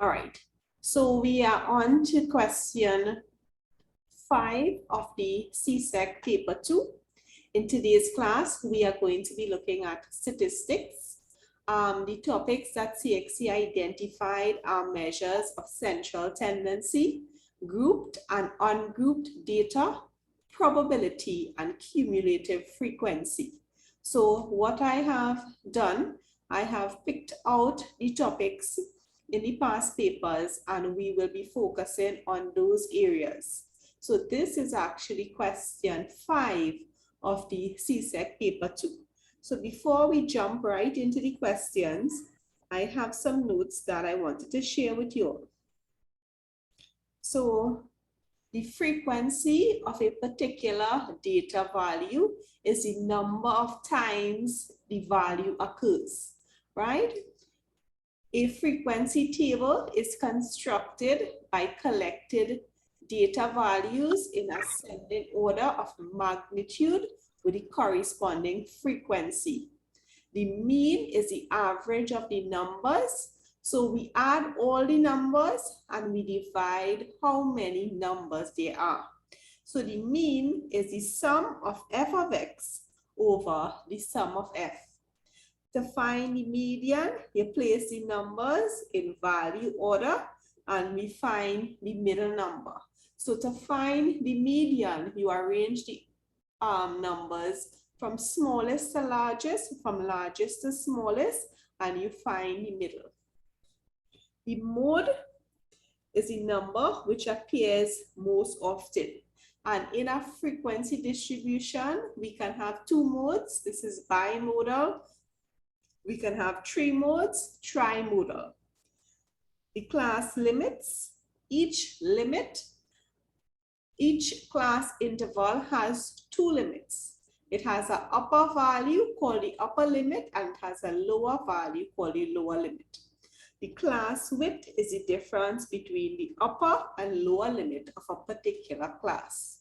All right, so we are on to question 5 of the CSEC paper 2. In today's class, we are going to be looking at statistics. The topics that CXC identified are measures of central tendency, grouped and ungrouped data, probability, and cumulative frequency. So what I have done, I have picked out the topics in the past papers, and we will be focusing on those areas. So this is actually question 5 of the CSEC paper 2. So before we jump right into the questions, I have some notes that I wanted to share with you all. So the frequency of a particular data value is the number of times the value occurs, right? A frequency table is constructed by collected data values in ascending order of magnitude with the corresponding frequency. The mean is the average of the numbers. So we add all the numbers and we divide how many numbers there are. So the mean is the sum of f of x over the sum of f. To find the median, you place the numbers in value order and we find the middle number. So to find the median, you arrange the numbers from smallest to largest, from largest to smallest, and you find the middle. The mode is the number which appears most often. And in a frequency distribution, we can have 2 modes. This is bimodal. We can have 3 modes, trimodal. The class limits, each class interval has 2 limits. It has an upper value called the upper limit and it has a lower value called the lower limit. The class width is the difference between the upper and lower limit of a particular class.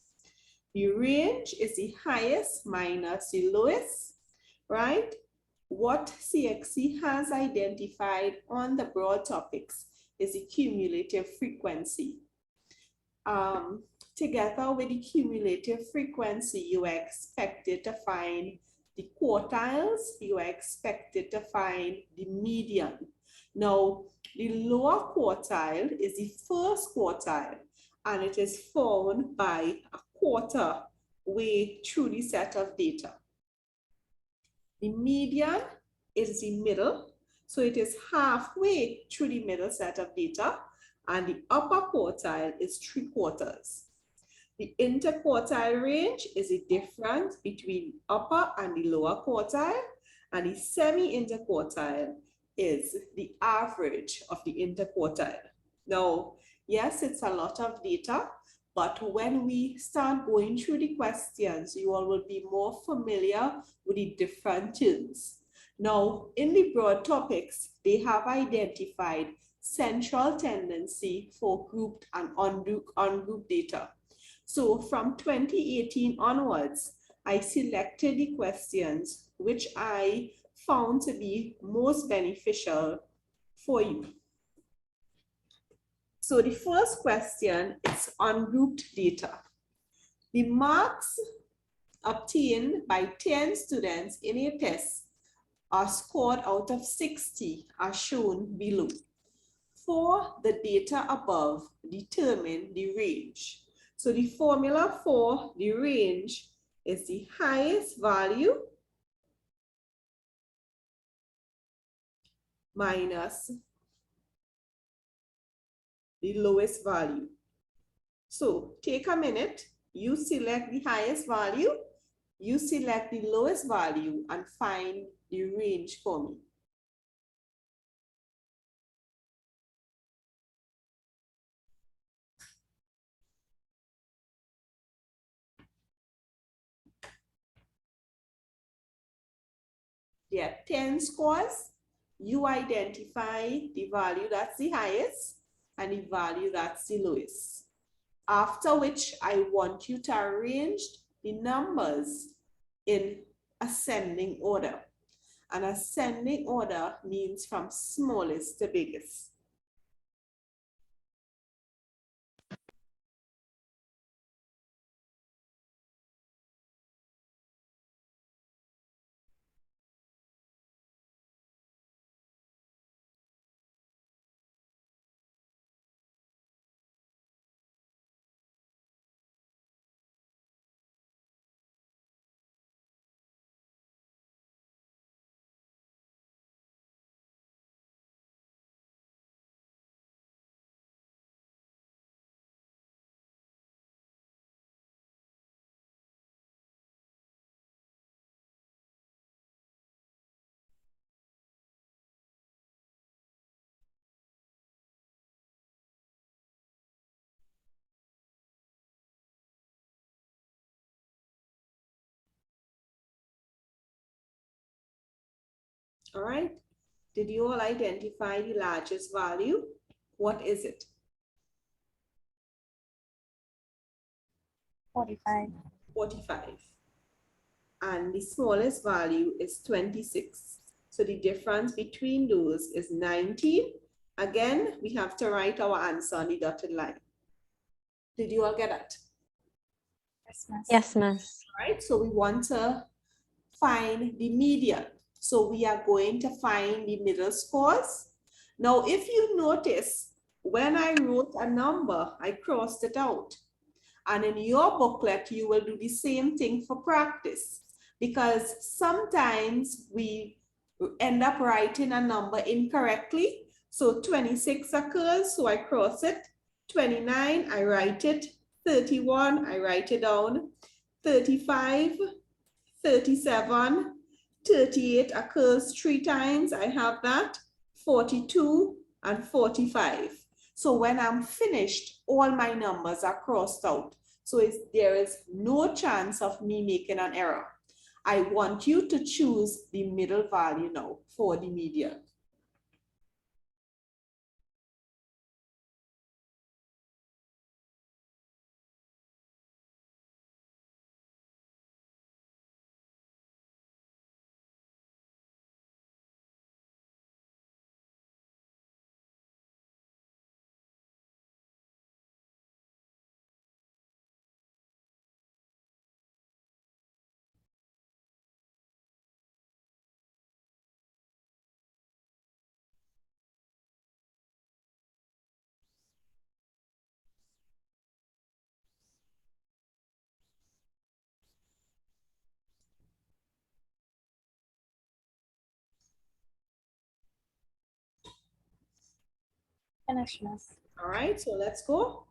The range is the highest minus the lowest, right? What CXC has identified on the broad topics is the cumulative frequency. Together with the cumulative frequency, you are expected to find the quartiles, you are expected to find the median. Now, the lower quartile is the first quartile, and it is found by a quarter way through the set of data. The median is the middle, so it is halfway through the middle set of data, and the upper quartile is 3/4. The interquartile range is the difference between the upper and the lower quartile, and the semi-interquartile is the average of the interquartile. Now, yes, it's a lot of data, but when we start going through the questions, you all will be more familiar with the different terms. Now, in the broad topics, they have identified central tendency for grouped and ungrouped data. So from 2018 onwards, I selected the questions which I found to be most beneficial for you. So the first question is ungrouped data. The marks obtained by 10 students in a test are scored out of 60 as shown below. For the data above, determine the range. So the formula for the range is the highest value minus the lowest value. So take a minute, you select the highest value, you select the lowest value and find the range for me. There are 10 scores. You identify the value that's the highest and the value that's the lowest. After which I want you to arrange the numbers in ascending order. An ascending order means from smallest to biggest. All right. Did you all identify the largest value? What is it? 45. 45. And the smallest value is 26. So the difference between those is 19. Again, we have to write our answer on the dotted line. Did you all get that? Yes, Miss. Yes, Miss. All right, so we want to find the median. So we are going to find the middle scores. Now, if you notice, when I wrote a number, I crossed it out. And in your booklet, you will do the same thing for practice, because sometimes we end up writing a number incorrectly. So 26 occurs, so I cross it. 29, I write it. 31, I write it down. 35, 37, 38 occurs 3 times, I have that. 42 and 45. So when I'm finished, all my numbers are crossed out. So there is no chance of me making an error. I want you to choose the middle value now for the median. Finish, Miss. All right, so let's go.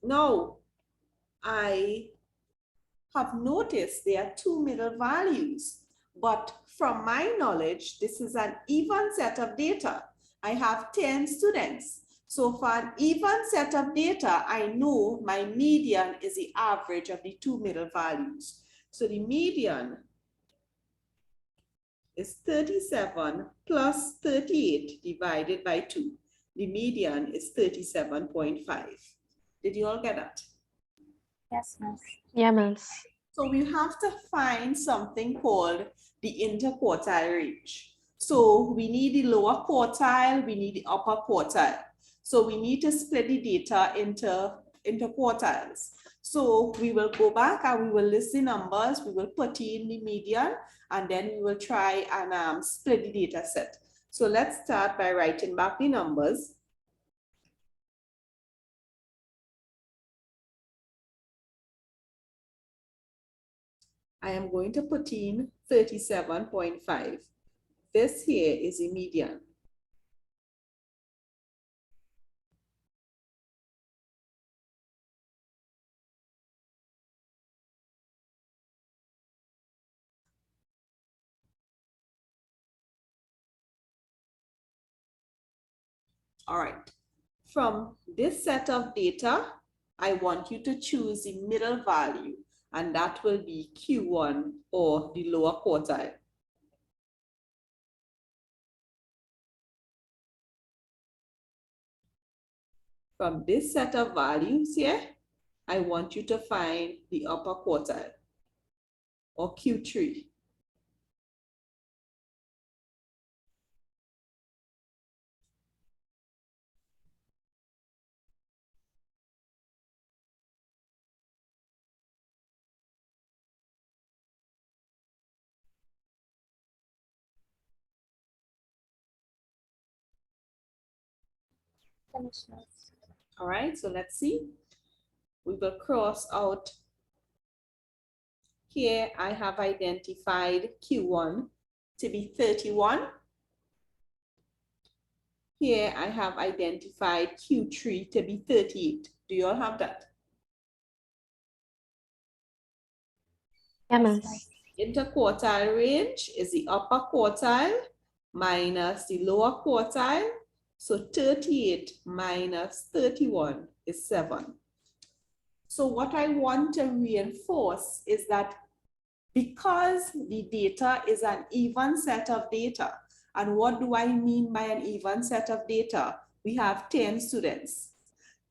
Now, I have noticed there are 2 middle values, but from my knowledge, this is an even set of data. I have 10 students. So for an even set of data, I know my median is the average of the 2 middle values. So the median is 37 plus 38 divided by 2. The median is 37.5. Did you all get that? Yes, Miss. Yeah, Miss. So we have to find something called the interquartile range. So we need the lower quartile, we need the upper quartile. So we need to split the data into quartiles. So we will go back and we will list the numbers, we will put in the median, and then we will try and split the data set. So let's start by writing back the numbers. I am going to put in 37.5. This here is a median. All right. From this set of data, I want you to choose the middle value, and that will be Q1 or the lower quartile. From this set of values here, I want you to find the upper quartile or Q3. Finish, Miss. All right, so let's see. We will cross out. Here I have identified Q1 to be 31. Here I have identified Q3 to be 38. Do you all have that? Yeah, Miss. Interquartile range is the upper quartile minus the lower quartile So 38 minus 31 is 7. So what I want to reinforce is that because the data is an even set of data, and what do I mean by an even set of data? We have 10 students.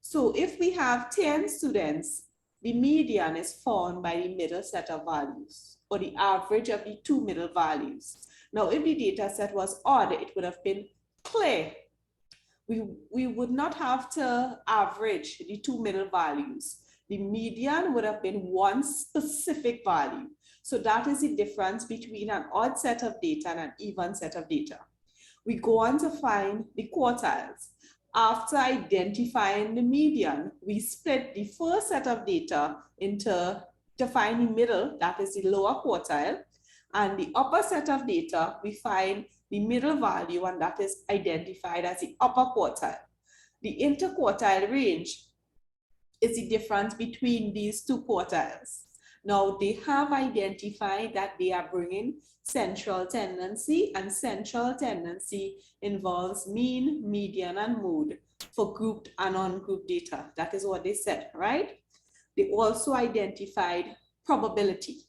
So if we have 10 students, the median is found by the middle set of values, or the average of the two middle values. Now, if the data set was odd, it would have been clear. We would not have to average the two middle values. The median would have been one specific value. So that is the difference between an odd set of data and an even set of data. We go on to find the quartiles. After identifying the median, we split the first set of data into to find the middle, that is the lower quartile, and the upper set of data, we find the middle value, and that is identified as the upper quartile. The interquartile range is the difference between these two quartiles. Now, they have identified that they are bringing central tendency, and central tendency involves mean, median, and mode for grouped and ungrouped data. That is what they said, right? They also identified probability.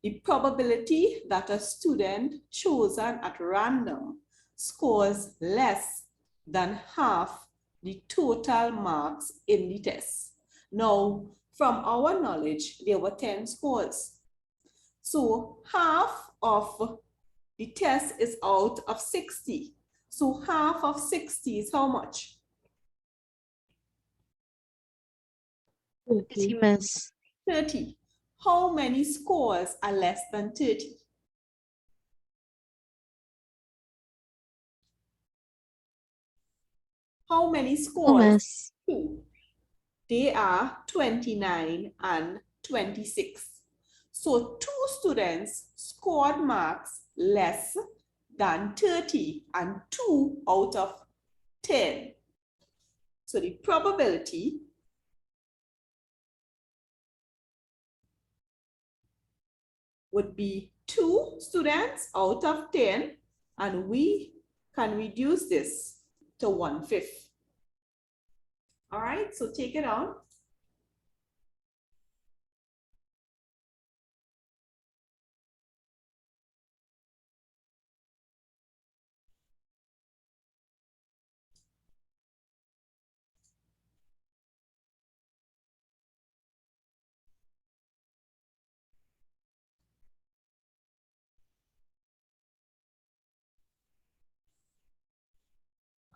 The probability that a student chosen at random scores less than half the total marks in the test. Now, from our knowledge, there were 10 scores. So half of the test is out of 60. So half of 60 is how much? 30, Miss. 30. How many scores are less than 30? How many 2, scores? Miss. 2. They are 29 and 26. So 2 students scored marks less than 30 and 2 out of 10. So the probability would be 2 students out of 10, and we can reduce this to 1/5. All right, so take it on.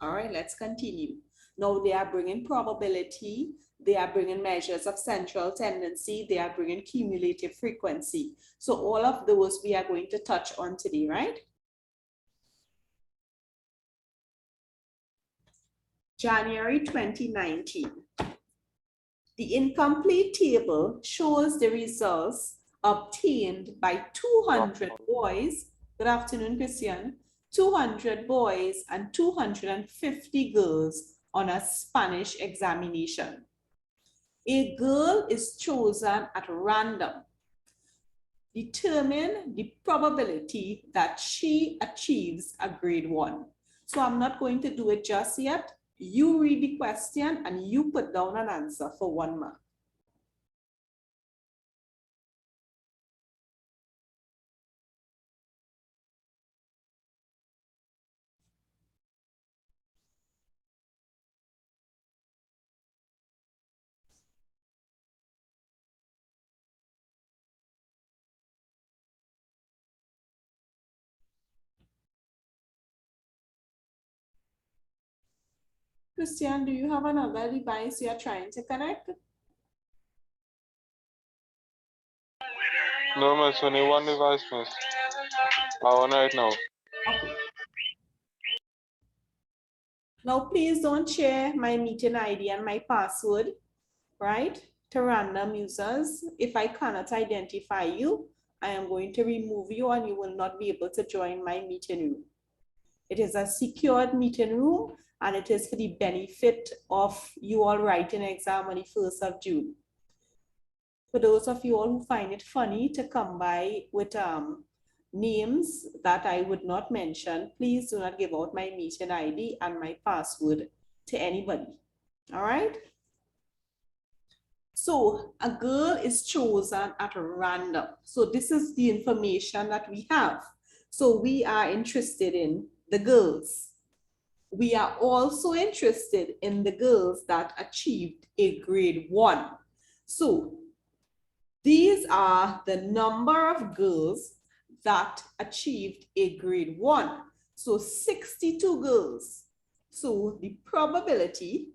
All right, let's continue. Now they are bringing probability, they are bringing measures of central tendency, they are bringing cumulative frequency. So all of those we are going to touch on today, right? January 2019. The incomplete table shows the results obtained by 200 boys. Good afternoon, Christian. 200 boys and 250 girls on a Spanish examination. A girl is chosen at random. Determine the probability that she achieves a grade 1. So I'm not going to do it just yet. You read the question and you put down an answer for 1 mark. Christian, do you have another device you are trying to connect? No, miss, only one device, miss. I on right now. Okay. Now, please don't share my meeting ID and my password, right, to random users. If I cannot identify you, I am going to remove you and you will not be able to join my meeting room. It is a secured meeting room and it is for the benefit of you all writing an exam on the 1st of June. For those of you all who find it funny to come by with names that I would not mention, please do not give out my meeting ID and my password to anybody. All right? So a girl is chosen at random. So this is the information that we have. So we are interested in the girls. We are also interested in the girls that achieved a grade 1. So these are the number of girls that achieved a grade 1. So 62 girls. So the probability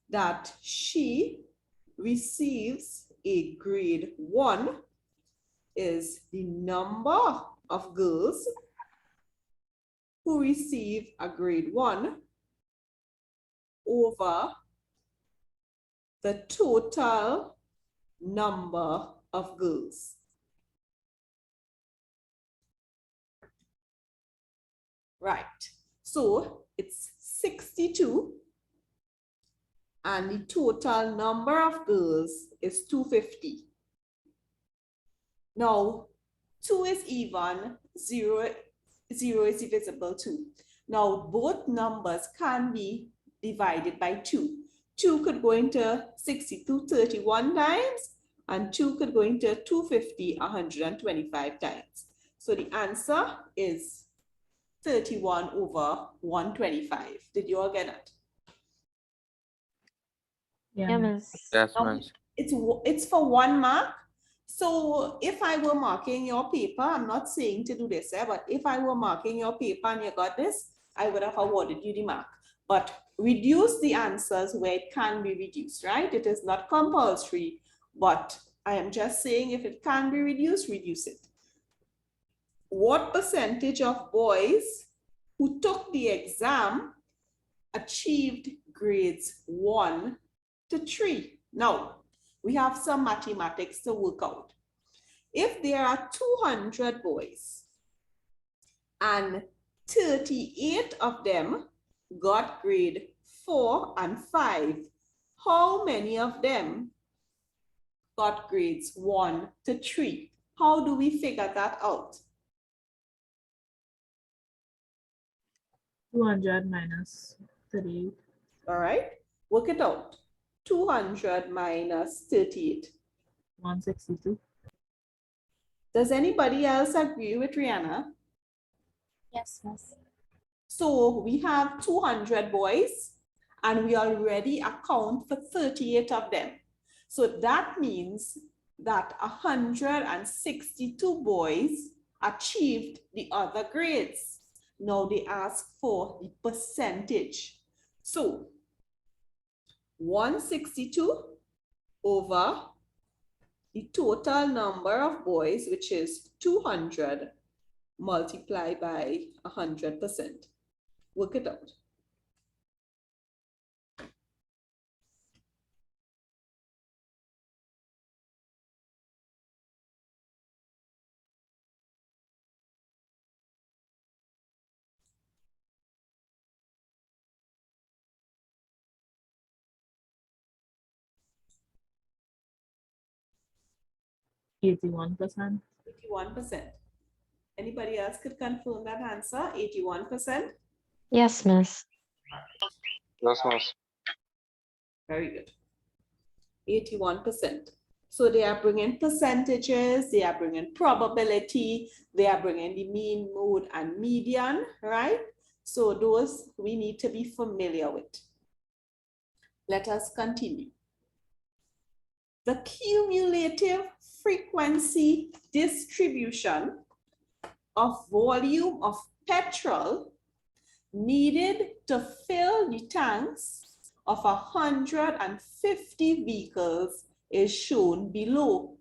that she receives a grade 1 is the number of girls who receive a grade 1 over the total number of girls. Right, so it's 62 and the total number of girls is 250. Now, 2 is even, 0 is divisible too. Now, both numbers can be divided by 2. 2 could go into 62 31 times, and 2 could go into 250 125 times. So the answer is 31 over 125. Did you all get that? Yeah, miss. Yes, miss. It's for 1 mark. So if I were marking your paper, I'm not saying to do this, but if I were marking your paper and you got this, I would have awarded you the mark. But reduce the answers where it can be reduced, right? It is not compulsory, but I am just saying if it can be reduced, reduce it. What percentage of boys who took the exam achieved grades 1 to 3? Now, we have some mathematics to work out. If there are 200 boys and 38 of them got grade 4 and 5, how many of them got grades 1 to 3? How do we figure that out? 200 minus 38. All right, work it out. 200 minus 38. 162. Does anybody else agree with Rihanna? Yes, miss. So we have 200 boys and we already account for 38 of them. So that means that 162 boys achieved the other grades. Now they ask for the percentage. So 162 over the total number of boys, which is 200, multiplied by 100%. Work it out. Eighty-one percent. 81%. Anybody else could confirm that answer? 81%. Yes, miss. Yes, miss. Very good. 81%. So they are bringing percentages, they are bringing probability, they are bringing the mean, mode, and median, right? So those we need to be familiar with. Let us continue. The cumulative frequency distribution of volume of petrol needed to fill the tanks of 150 vehicles is shown below.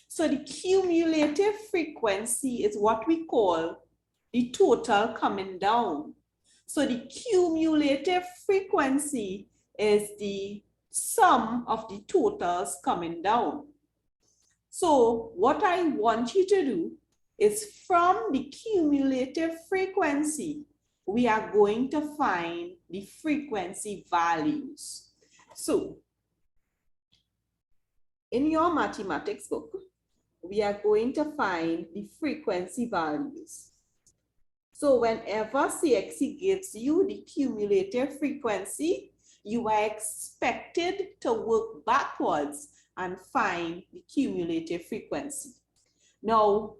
So the cumulative frequency is what we call the total coming down. So the cumulative frequency is the sum of the totals coming down. So what I want you to do is from the cumulative frequency, we are going to find the frequency values. So in your mathematics book, we are going to find the frequency values. So whenever CXC gives you the cumulative frequency, you are expected to work backwards and find the cumulative frequency. Now,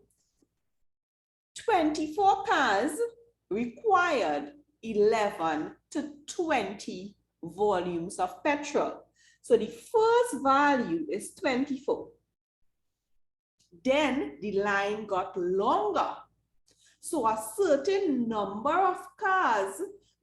24 cars required 11 to 20 volumes of petrol. So the first value is 24. Then the line got longer. So a certain number of cars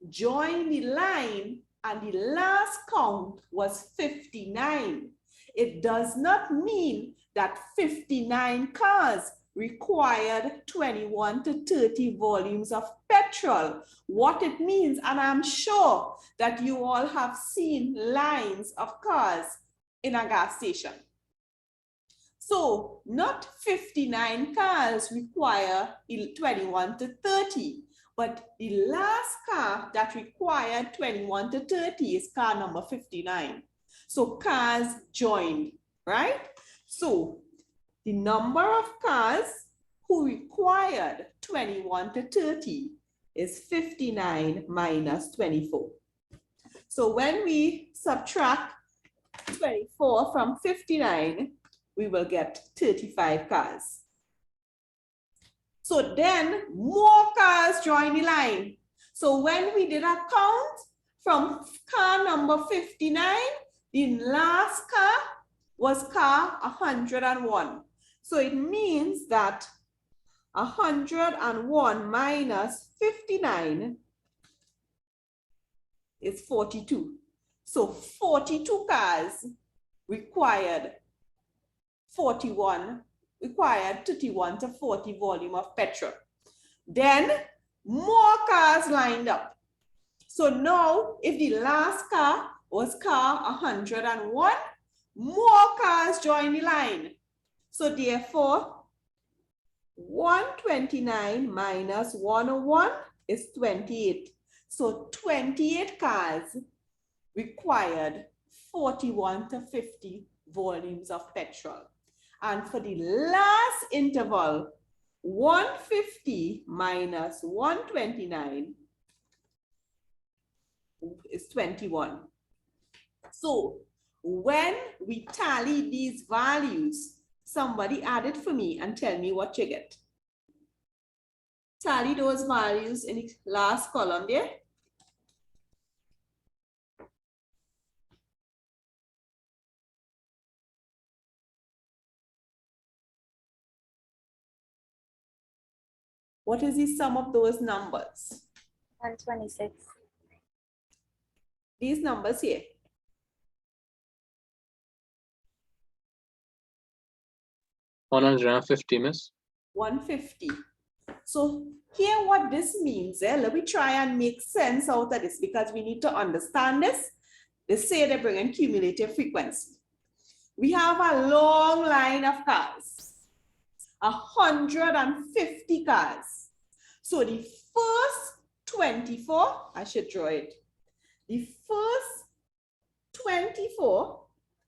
joined the line and the last count was 59. It does not mean that 59 cars required 21 to 30 volumes of petrol. What it means, and I'm sure that you all have seen lines of cars in a gas station. So not 59 cars require 21 to 30, but the last car that required 21 to 30 is car number 59. So cars joined, right? So the number of cars who required 21 to 30 is 59 minus 24. So when we subtract 24 from 59, we will get 35 cars. So then more cars join the line. So when we did a count from car number 59, the last car was car 101. So it means that 101 minus 59 is 42. So 42 cars required 31 to 40 volume of petrol. Then more cars lined up. So now if the last car was car 101, more cars join the line. So therefore 129 minus 101 is 28. So 28 cars required 41 to 50 volumes of petrol. And for the last interval, 150 minus 129 is 21. So when we tally these values, somebody add it for me and tell me what you get. Tally those values in the last column there. What is the sum of those numbers? 126. These numbers here. $150, miss. 150. So here what this means, let me try and make sense out of this because we need to understand this. They say they bring in cumulative frequency. We have a long line of cars, 150 cars. So the first 24, I should draw it. The first 24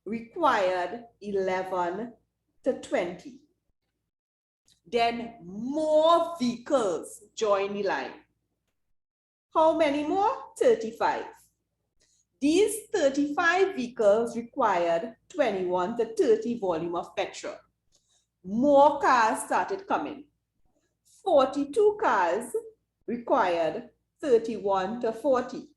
required 11 to 20. Then more vehicles join the line. How many more? 35. These 35 vehicles required 21 to 30 volume of petrol. More cars started coming. 42 cars required 31 to 40.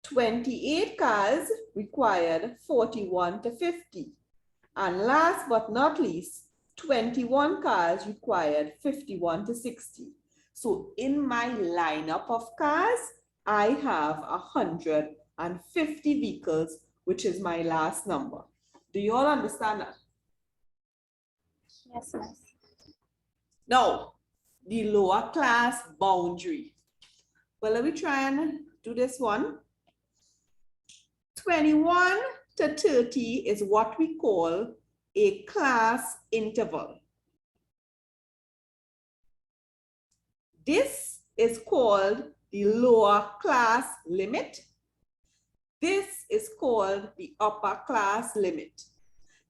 28 cars required 41 to 50. And last but not least, 21 cars required 51 to 60. So in my lineup of cars, I have 150 vehicles, which is my last number. Do you all understand that? Yes, miss. Now, the lower class boundary. Well, let me try and do this one. 21 to 30 is what we call a class interval. This is called the lower class limit. This is called the upper class limit.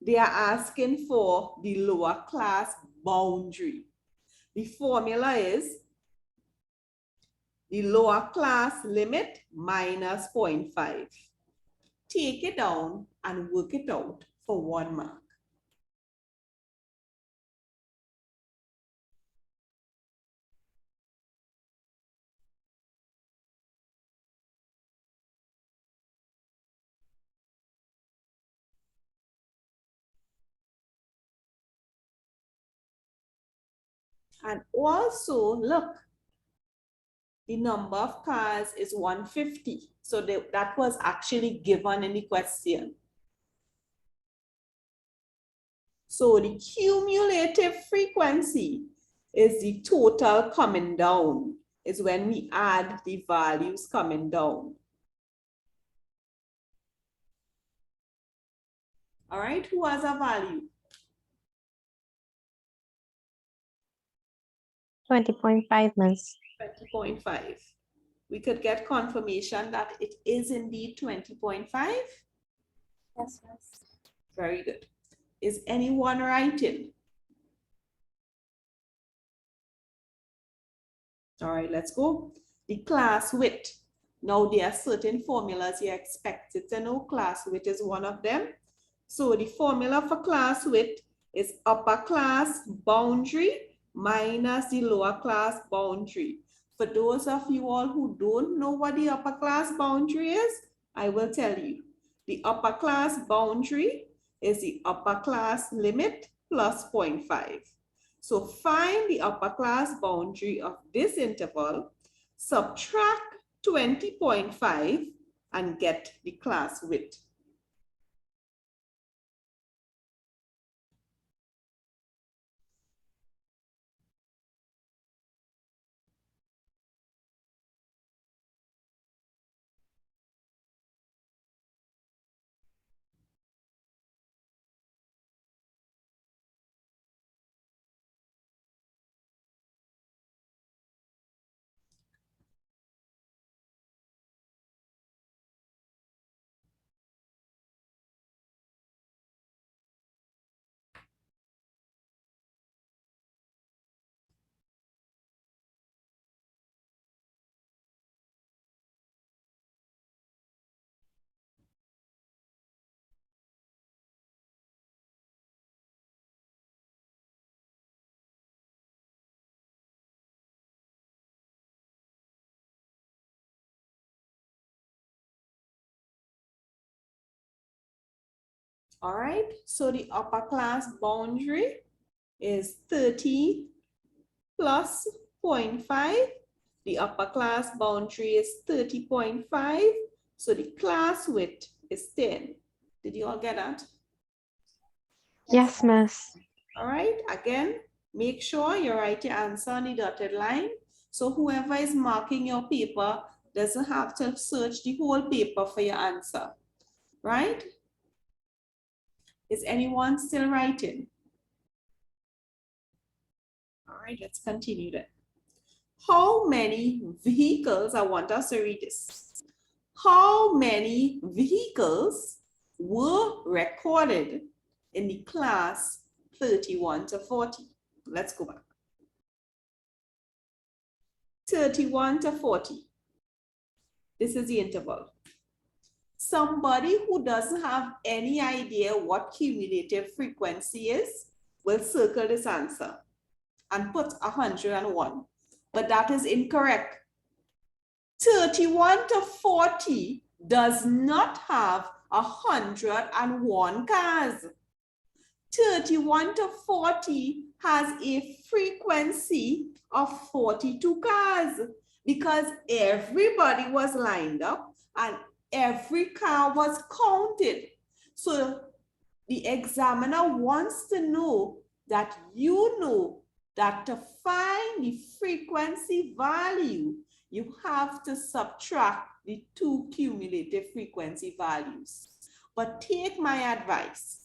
They are asking for the lower class boundary. The formula is the lower class limit minus 0.5. Take it down and work it out for 1 mark. And also, look, the number of cars is 150. So that was actually given in the question. So the cumulative frequency is the total coming down, is when we add the values coming down. All right, who has a value? 20.5, Miss. 20.5. We could get confirmation that it is indeed 20.5. Yes, miss. Very good. Is anyone writing? All right, let's go. The class width. Now there are certain formulas you're expected to know. Class width is one of them. So the formula for class width is upper class boundary minus the lower class boundary. For those of you all who don't know what the upper class boundary is, I will tell you. The upper class boundary is the upper class limit plus 0.5. So find the upper class boundary of this interval, subtract 20.5 and get the class width. All right, so the upper class boundary is 30 plus 0.5. The upper class boundary is 30.5. So the class width is 10. Did you all get that? Yes, Miss. All right, again, make sure you write your answer on the dotted line. So whoever is marking your paper doesn't have to search the whole paper for your answer, right? Is anyone still writing? All right, let's continue then. How many vehicles, I want us to read this. How many vehicles were recorded in the class 31 to 40? Let's go back. 31 to 40. This is the interval. Somebody who doesn't have any idea what cumulative frequency is will circle this answer and put 101. But that is incorrect. 31 to 40 does not have 101 cars. 31 to 40 has a frequency of 42 cars because everybody was lined up and every car was counted. So the examiner wants to know that you know that to find the frequency value, you have to subtract the two cumulative frequency values. But take my advice.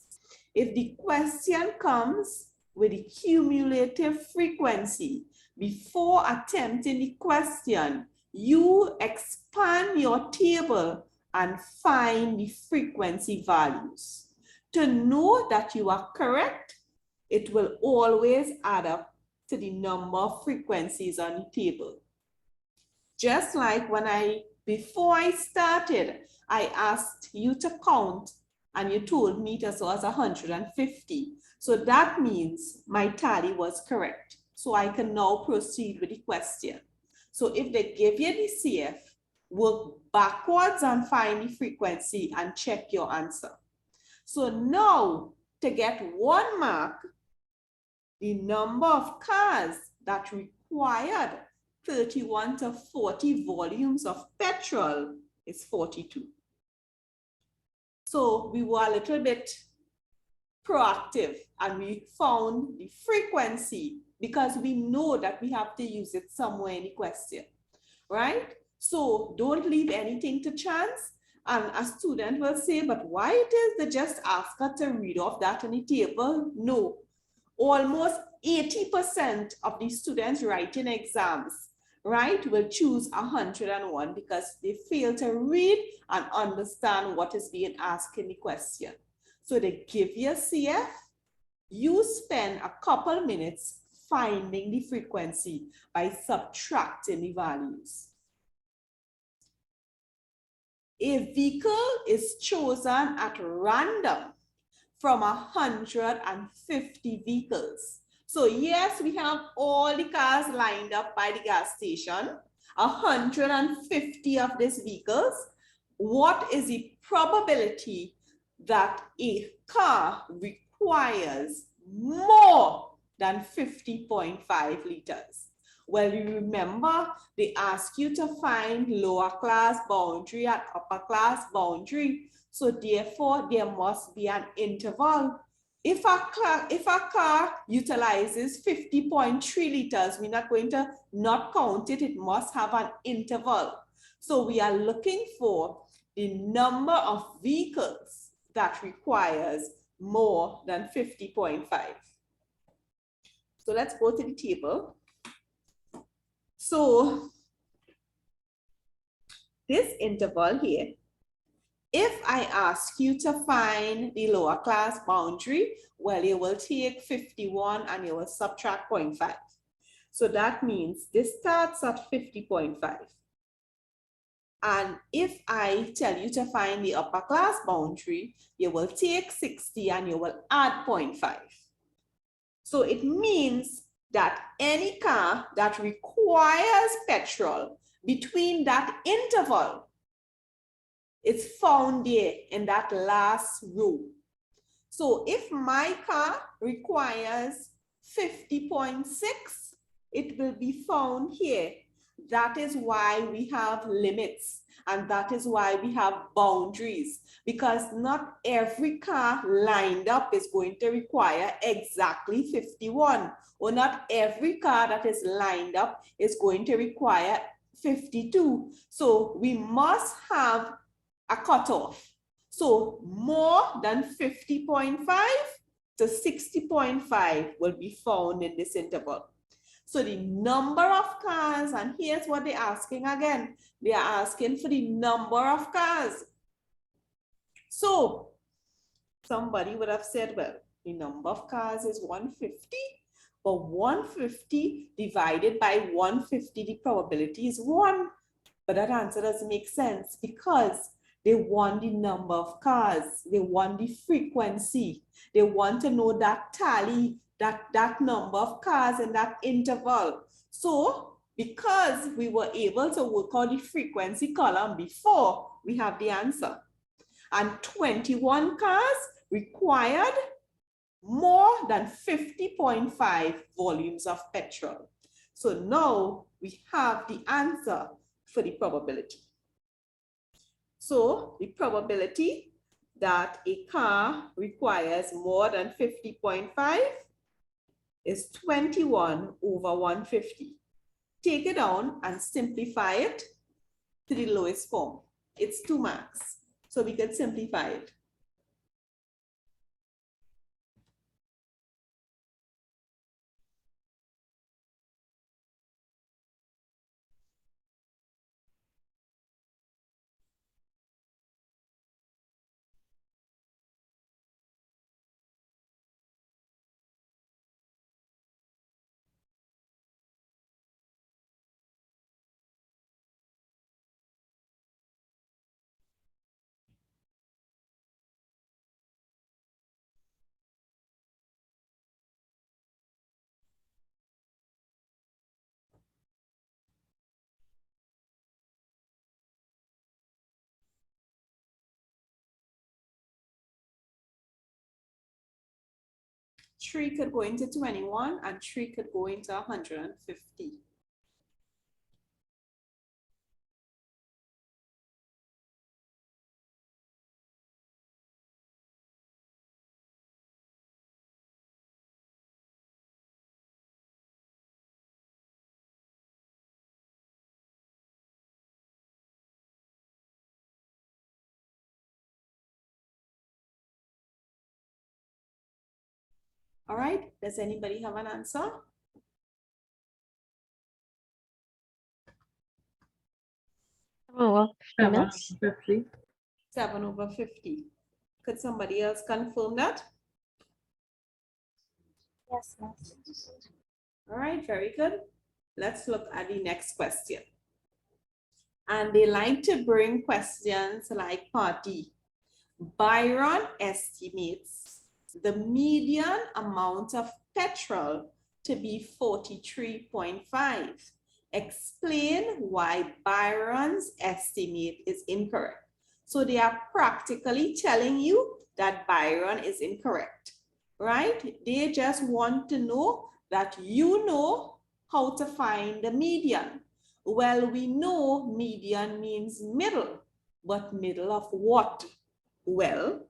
If the question comes with the cumulative frequency, before attempting the question, you expand your table and find the frequency values. To know that you are correct, it will always add up to the number of frequencies on the table. Just like before I started, I asked you to count and you told me it was 150. So that means my tally was correct. So I can now proceed with the question. So if they give you the CF, work backwards and find the frequency and check your answer. So now to get 1 mark, the number of cars that required 31 to 40 volumes of petrol is 42. So we were a little bit proactive and we found the frequency because we know that we have to use it somewhere in the question, right? So don't leave anything to chance. And a student will say, but why it is they just ask her to read off that on the table? No, almost 80% of the students writing exams, right, will choose 101 because they fail to read and understand what is being asked in the question. So they give you a CF, you spend a couple minutes finding the frequency by subtracting the values. A vehicle is chosen at random from 150 vehicles. So yes, we have all the cars lined up by the gas station, 150 of these vehicles. What is the probability that a car requires more than 50.5 liters? Well, you remember they ask you to find lower class boundary and upper class boundary. So therefore, there must be an interval. If a car utilizes 50.3 liters, we're not going to not count it. It must have an interval. So we are looking for the number of vehicles that requires more than 50.5. So let's go to the table. So this interval here, if I ask you to find the lower class boundary, well, you will take 51 and you will subtract 0.5. So that means this starts at 50.5. And if I tell you to find the upper class boundary, you will take 60 and you will add 0.5. So it means that any car that requires petrol between that interval is found there in that last row. So if my car requires 50.6, it will be found here. That is why we have limits and that is why we have boundaries, because not every car lined up is going to require exactly 51, or not every car that is lined up is going to require 52. So we must have a cutoff. So more than 50.5 to 60.5 will be found in this interval. So the number of cars, and here's what they're asking again. They are asking for the number of cars. So somebody would have said, well, the number of cars is 150, but 150 divided by 150, the probability is 1. But that answer doesn't make sense because they want the number of cars. They want the frequency. They want to know that tally, that number of cars in that interval. So because we were able to work out the frequency column before, we have the answer. And 21 cars required more than 50.5 volumes of petrol. So now we have the answer for the probability. So the probability that a car requires more than 50.5 is 21 over 150. Take it down and simplify it to the lowest form. It's 2 marks. So we can simplify it. 3 could go into 21 and 3 could go into 150. All right, does anybody have an answer? Oh, 7 miss. 50. 7/50. Could somebody else confirm that? Yes, miss. All right, very good. Let's look at the next question. And they like to bring questions like party. Byron estimates the median amount of petrol to be 43.5. Explain why Byron's estimate is incorrect. So they are practically telling you that Byron is incorrect, right? They just want to know that you know how to find the median. Well, we know median means middle, but middle of what? Well,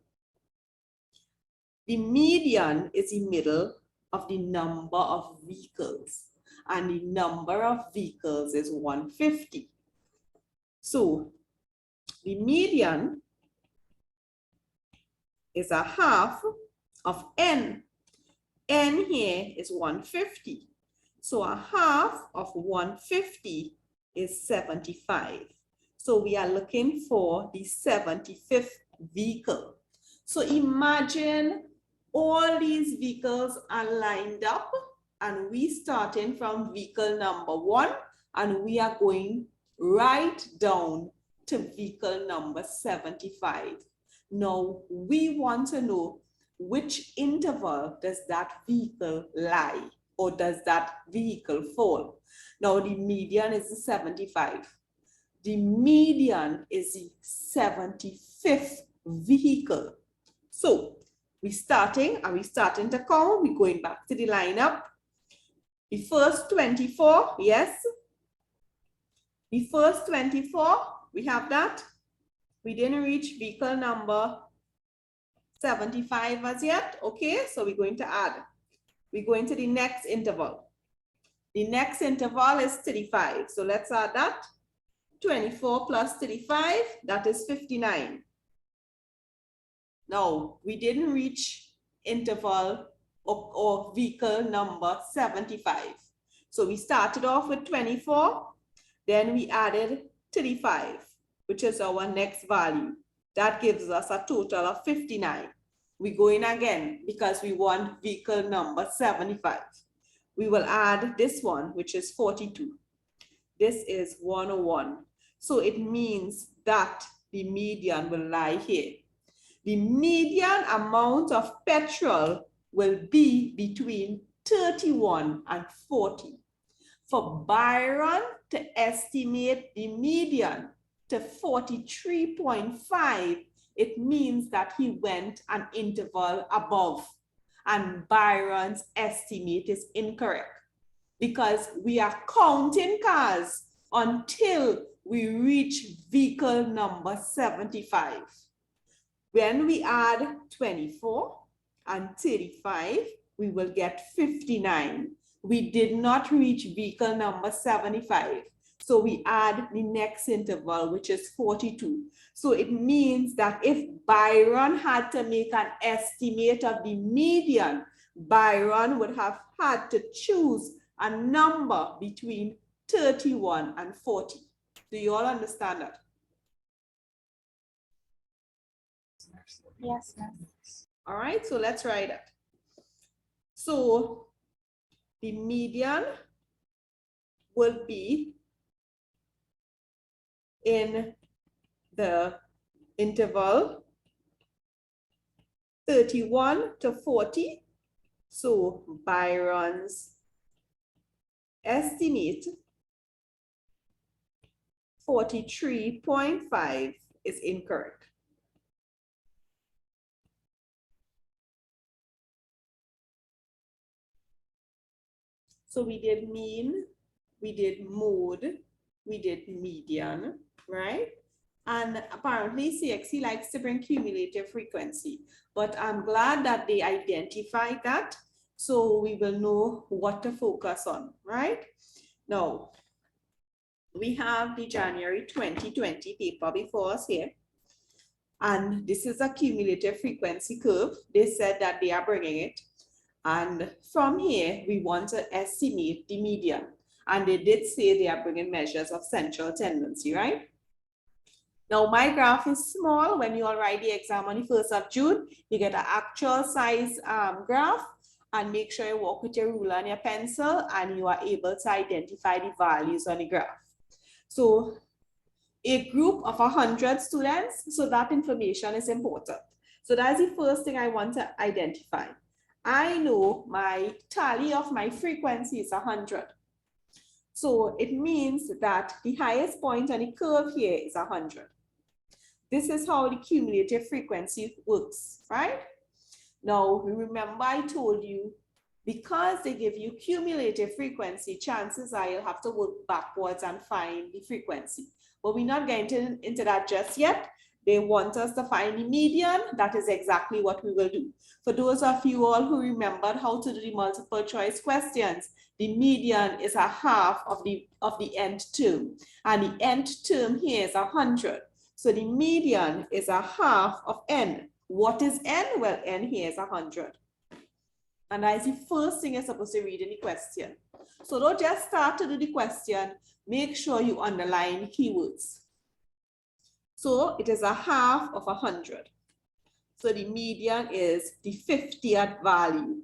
the median is the middle of the number of vehicles, and the number of vehicles is 150. So the median is a half of n. N here is 150. So a half of 150 is 75. So we are looking for the 75th vehicle. So imagine all these vehicles are lined up and we starting from vehicle number 1 and we are going right down to vehicle number 75. Now we want to know which interval does that vehicle lie or does that vehicle fall. Now the median is the 75. The median is the 75th vehicle. So we're starting to count. We're going back to the lineup. The first 24, yes. The first 24, we have that. We didn't reach vehicle number 75 as yet. Okay, so we're going to add. We're going to the next interval. The next interval is 35. So let's add that. 24 plus 35, that is 59. Now, we didn't reach interval or vehicle number 75. So we started off with 24, then we added 35, which is our next value. That gives us a total of 59. We go in again because we want vehicle number 75. We will add this one, which is 42. This is 101. So it means that the median will lie here. The median amount of petrol will be between 31 and 40. For Byron to estimate the median to 43.5, it means that he went an interval above, and Byron's estimate is incorrect because we are counting cars until we reach vehicle number 75. When we add 24 and 35, we will get 59. We did not reach vehicle number 75. So we add the next interval, which is 42. So it means that if Byron had to make an estimate of the median, Byron would have had to choose a number between 31 and 40. Do you all understand that? Yes, miss. All right, so let's write it. So the median will be in the interval 31 to 40. So Byron's estimate 43.5 is incorrect. So we did mean, we did mode, we did median, right? And apparently CXC likes to bring cumulative frequency, but I'm glad that they identified that, so we will know what to focus on, right? Now, we have the January 2020 paper before us here. And this is a cumulative frequency curve. They said that they are bringing it. And from here, we want to estimate the median. And they did say they are bringing measures of central tendency, right? Now, my graph is small. When you all write the exam on the 1st of June, you get an actual size graph, and make sure you work with your ruler and your pencil, and you are able to identify the values on the graph. So a group of 100 students, so that information is important. So that's the first thing I want to identify. I know my tally of my frequency is 100. So it means that the highest point on the curve here is 100. This is how the cumulative frequency works, right? Now, remember I told you, because they give you cumulative frequency, chances are you'll have to work backwards and find the frequency. But we're not getting into that just yet. They want us to find the median. That is exactly what we will do. For those of you all who remembered how to do the multiple choice questions, the median is a half of the nth term. And the nth term here is 100. So the median is a half of n. What is n? Well, n here is 100. And that is the first thing you're supposed to read in the question. So don't just start to do the question. Make sure you underline keywords. So it is a half of 100. So the median is the 50th value.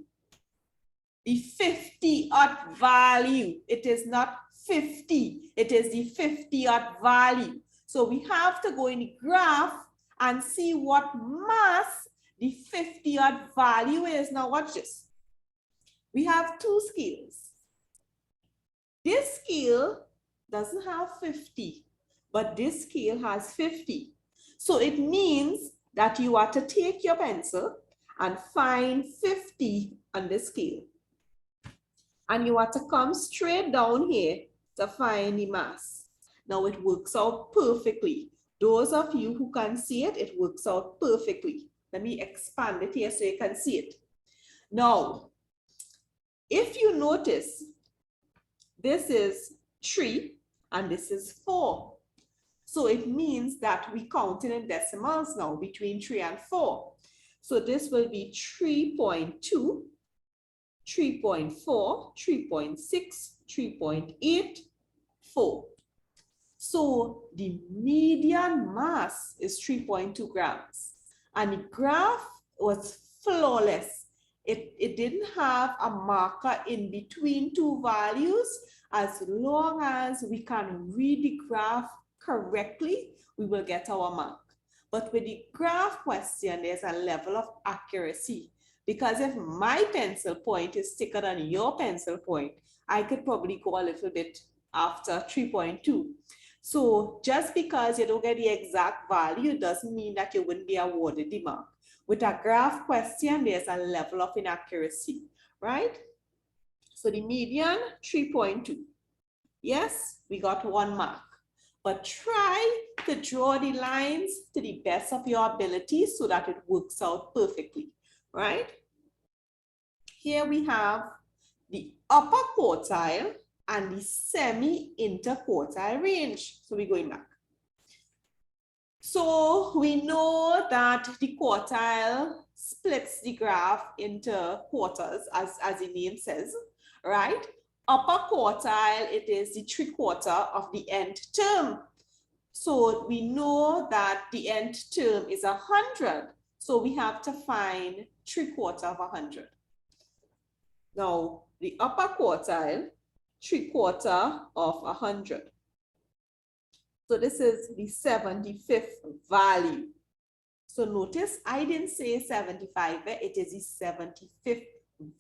The 50th value. It is not 50. It is the 50th value. So we have to go in the graph and see what mass the 50th value is. Now watch this. We have two scales. This scale doesn't have 50, but this scale has 50. So it means that you are to take your pencil and find 50 on this scale. And you are to come straight down here to find the mass. Now it works out perfectly. Those of you who can see it, it works out perfectly. Let me expand it here so you can see it. Now, if you notice, this is 3 and this is 4. So it means that we counting in decimals now between 3 and 4. So this will be 3.2, 3.4, 3.6, 3.8, 4. So the median mass is 3.2 grams. And the graph was flawless. It didn't have a marker in between two values. As long as we can read the graph correctly, we will get our mark. But with the graph question, there's a level of accuracy. Because if my pencil point is thicker than your pencil point, I could probably go a little bit after 3.2. So just because you don't get the exact value doesn't mean that you wouldn't be awarded the mark. With a graph question, there's a level of inaccuracy, right? So the median, 3.2. Yes, we got 1 mark. But try to draw the lines to the best of your ability so that it works out perfectly, right? Here we have the upper quartile and the semi-interquartile range. So we're going back. So we know that the quartile splits the graph into quarters, as the name says, right? Upper quartile, it is the 3/4 of the nth term. So we know that the nth term is 100. So we have to find 3/4 of 100. Now, the upper quartile, 3/4 of 100. So this is the 75th value. So notice I didn't say 75, it is the 75th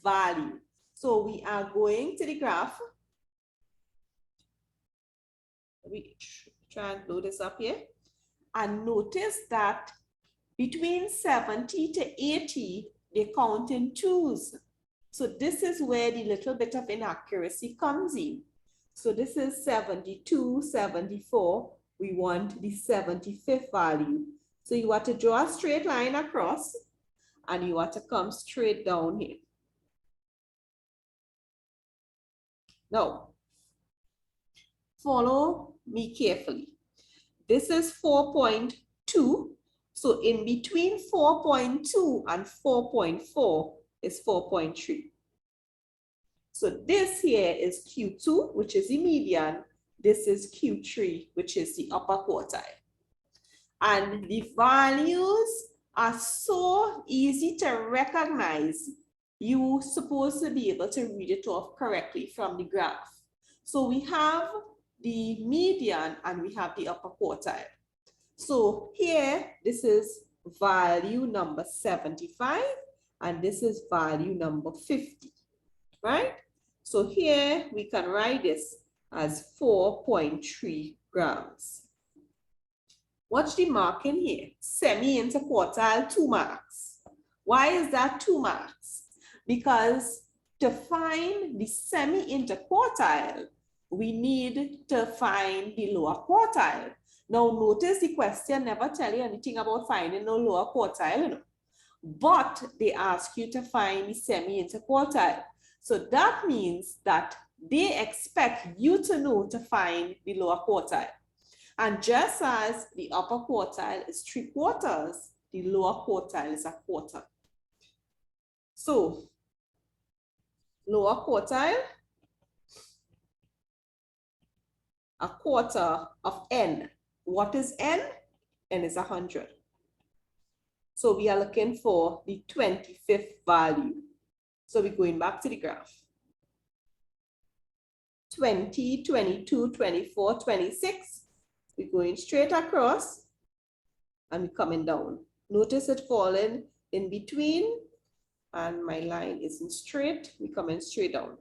value. So we are going to the graph. Let me try and blow this up here. And notice that between 70 to 80, they count in twos. So this is where the little bit of inaccuracy comes in. So this is 72, 74. We want the 75th value. So you want to draw a straight line across and you want to come straight down here. Now, follow me carefully. This is 4.2. So in between 4.2 and 4.4 is 4.3. So this here is Q2, which is the median. This is Q3, which is the upper quartile. And the values are so easy to recognize. You're supposed to be able to read it off correctly from the graph. So we have the median and we have the upper quartile. So here, this is value number 75, and this is value number 50, right? So here we can write this as 4.3 grams. Watch the marking here. Semi-interquartile, 2 marks. Why is that 2 marks? Because to find the semi-interquartile, we need to find the lower quartile. Now notice the question never tell you anything about finding the lower quartile, you know? But they ask you to find the semi-interquartile. So that means that they expect you to know to find the lower quartile. And just as the upper quartile is 3/4, the lower quartile is 1/4. So lower quartile, 1/4 of n. What is n? N is 100. So we are looking for the 25th value. So we're going back to the graph. 20, 22, 24, 26. We're going straight across and we're coming down. Notice it falling in between and my line isn't straight. We're coming straight down.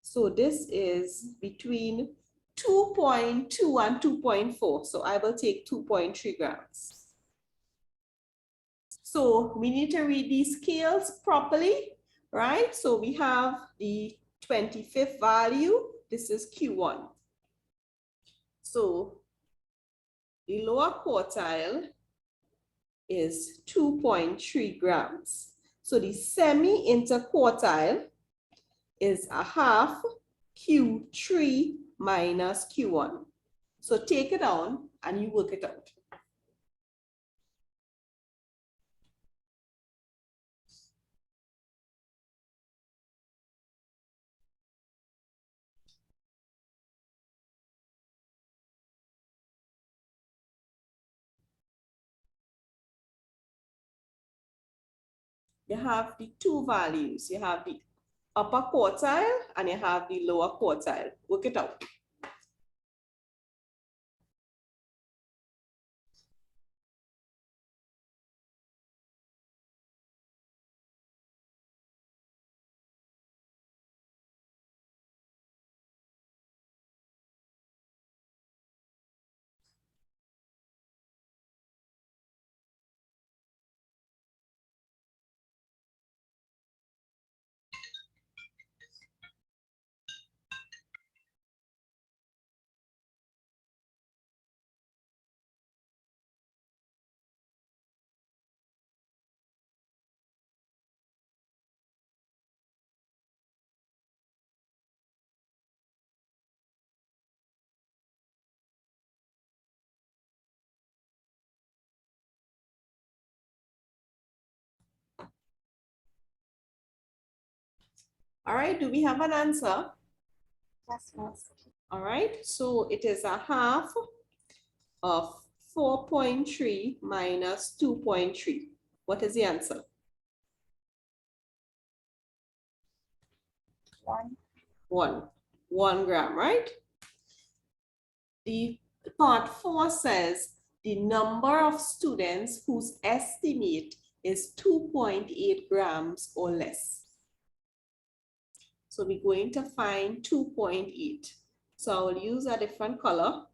So this is between 2.2 and 2.4. So I will take 2.3 grams. So we need to read these scales properly, right? So we have the 25th value. This is Q1. So the lower quartile is 2.3 grams. So the semi-interquartile is 1/2 Q3 minus Q1. So take it down and you work it out. You have the two values. You have the upper quartile and you have the lower quartile. Work it out. All right, do we have an answer? Yes, miss. All right, so it is 1/2 of 4.3 minus 2.3. What is the answer? 1. 1 gram, right? The part 4 says the number of students whose estimate is 2.8 grams or less. So we're going to find 2.8. So I will use a different color.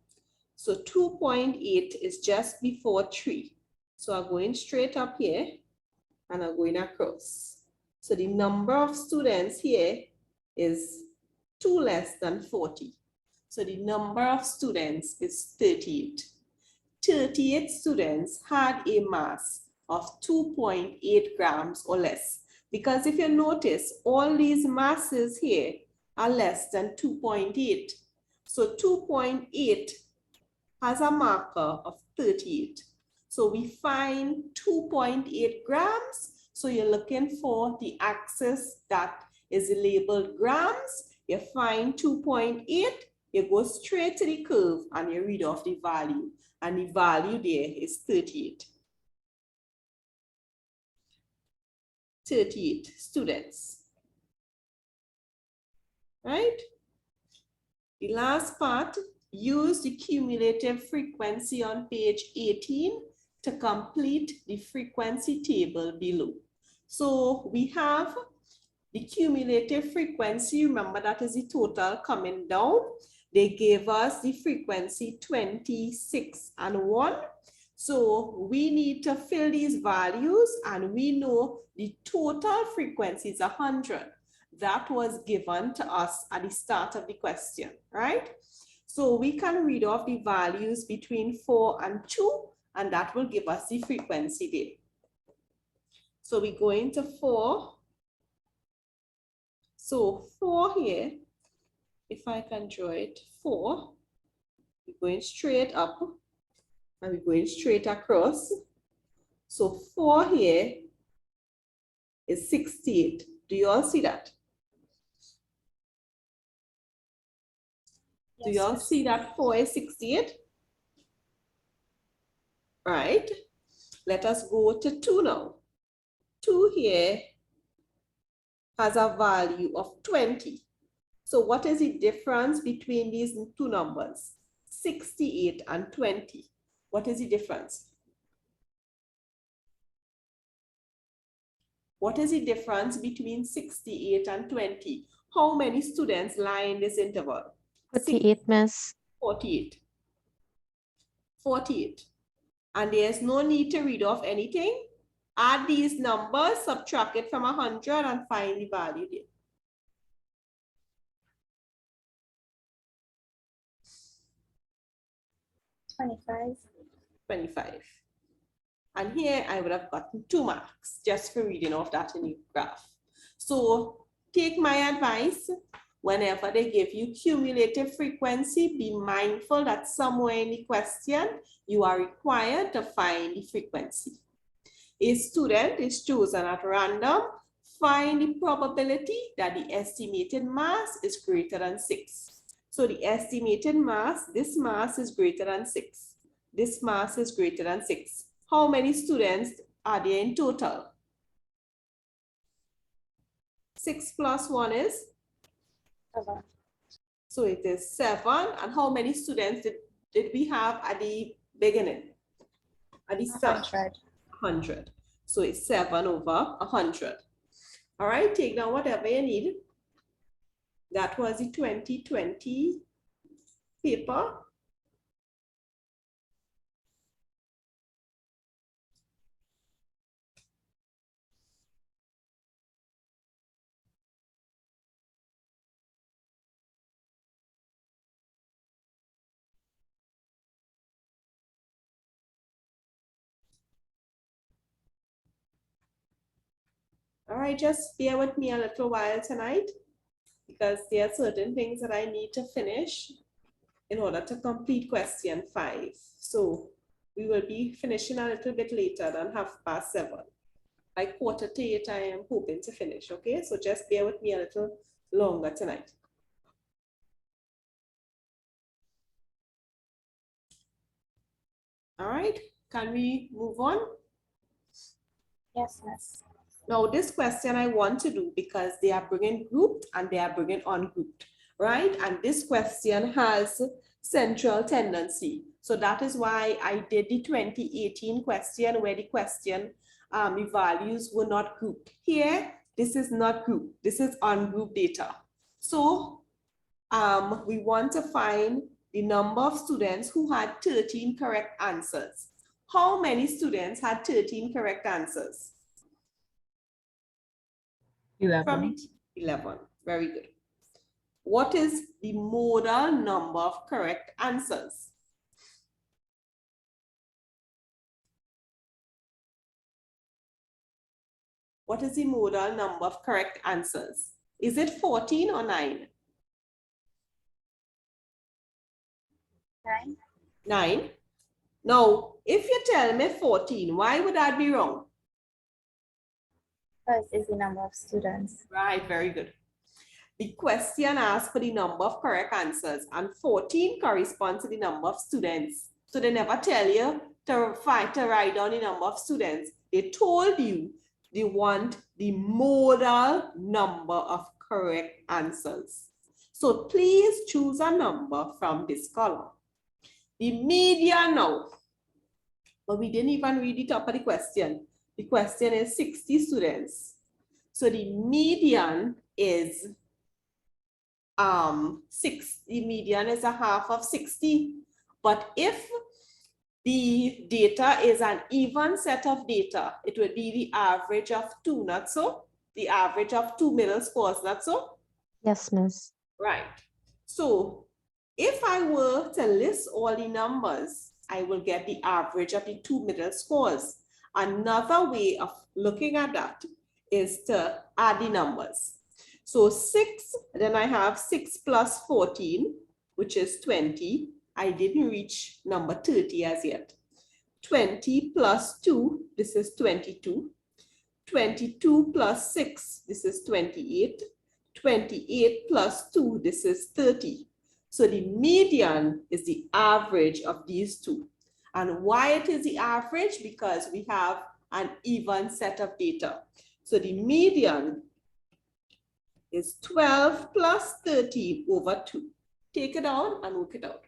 So 2.8 is just before 3. So I'm going straight up here and I'm going across. So the number of students here is 2 less than 40. So the number of students is 38. 38 students had a mass of 2.8 grams or less. Because if you notice, all these masses here are less than 2.8. So 2.8 has a marker of 38. So we find 2.8 grams. So you're looking for the axis that is labeled grams. You find 2.8, you go straight to the curve and you read off the value. And the value there is 38. 38 students. Right? The last part, use the cumulative frequency on page 18 to complete the frequency table below. So we have the cumulative frequency. Remember, that is the total coming down. They gave us the frequency 26 and 1. So we need to fill these values, and we know the total frequency is 100. That was given to us at the start of the question, right? So we can read off the values between 4 and 2, and that will give us the frequency there. So we go into 4. So 4 here, if I can draw it, 4, we're going straight up and we're going straight across. So 4 here is 68. Do you all see that? Do you all see that 4 is 68? Right. Let us go to 2 now. 2 here has a value of 20. So what is the difference between these two numbers? 68 and 20. What is the difference? What is the difference between 68 and 20? How many students lie in this interval? 48, Miss. 48. 48. And there's no need to read off anything. Add these numbers, subtract it from 100 and find the value there. 25. 25. And here I would have gotten 2 marks just for reading off that in the graph. So take my advice. Whenever they give you cumulative frequency, be mindful that somewhere in the question, you are required to find the frequency. A student is chosen at random. Find the probability that the estimated mass is greater than 6. So the estimated mass, this mass is greater than 6. This mass is greater than 6. How many students are there in total? 6 plus 1 is? 7. So it is 7. And how many students did we have at the beginning? At the start? 100. 100. So it's 7 over 100. All right, take down whatever you need. That was the 2020 paper. All right, just bear with me a little while tonight because there are certain things that I need to finish in order to complete question 5. So we will be finishing a little bit later than 7:30. By 7:45, I am hoping to finish, okay? So just bear with me a little longer tonight. All right, can we move on? Yes, miss. Now, this question I want to do because they are bringing grouped and they are bringing ungrouped, right? And this question has central tendency. So that is why I did the 2018 question where the question, the values were not grouped. Here, this is not grouped. This is ungrouped data. So we want to find the number of students who had 13 correct answers. How many students had 13 correct answers? 11. 11. Very good. What is the modal number of correct answers? What is the modal number of correct answers? Is it 14 or 9? 9. 9. Now, if you tell me 14, why would that be wrong? Because it's the number of students. Right, very good. The question asks for the number of correct answers, and 14 corresponds to the number of students. So they never tell you to write down the number of students. They told you they want the modal number of correct answers. So please choose a number from this column. The median now, but we didn't even read the top of the question. The question is 60 students. So the median is the median is a half of 60. But if the data is an even set of data, it would be the average of 2, not so? The average of 2 middle scores, not so? Yes, Miss. Right. So if I were to list all the numbers, I will get the average of the 2 middle scores. Another way of looking at that is to add the numbers. So 6, then I have 6 plus 14, which is 20. I didn't reach number 30 as yet. 20 plus 2, this is 22. 22 plus 6, this is 28. 28 plus 2, this is 30. So the median is the average of these two. And why it is the average? Because we have an even set of data. So the median is 12 plus 13 over 2. Take it down and work it out.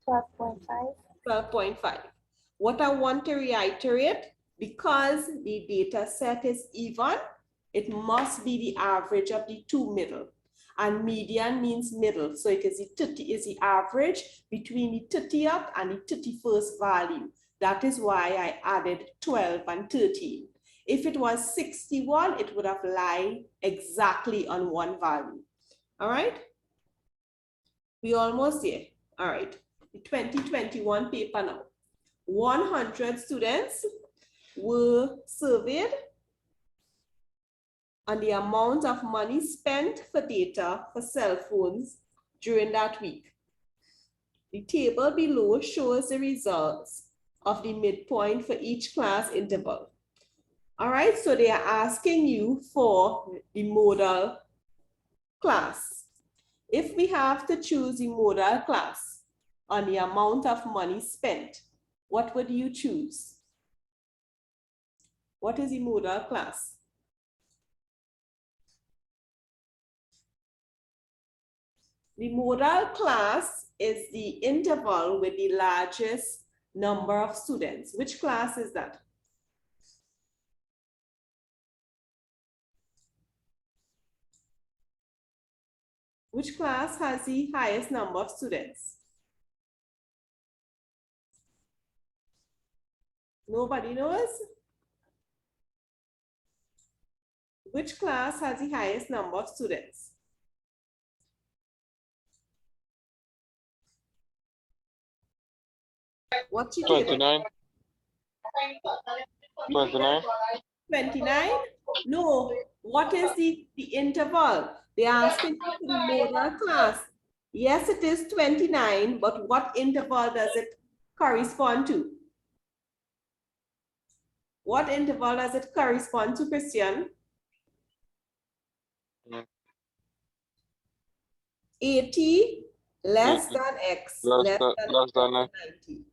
$12.5. 12.5. What I want to reiterate, because the data set is even, it must be the average of the two middle. And median means middle. So it is the average between the 30th and the 31st value. That is why I added 12 and 13. If it was 61, it would have lied exactly on one value. All right? We almost there. All right. The 2021 paper now. 100 students were surveyed on the amount of money spent for data for cell phones during that week. The table below shows the results of the midpoint for each class interval. All right, so they are asking you for the modal class. If we have to choose the modal class on the amount of money spent, what would you choose? What is the modal class? The modal class is the interval with the largest number of students. Which class is that? Which class has the highest number of students? Nobody knows? Which class has the highest number of students? What's your table? 29. 29. 29? No. What is the interval? They are asking for the modal class. Yes, it is 29, but what interval does it correspond to? What interval does it correspond to, Christian? 80 less than x Less than X. 90.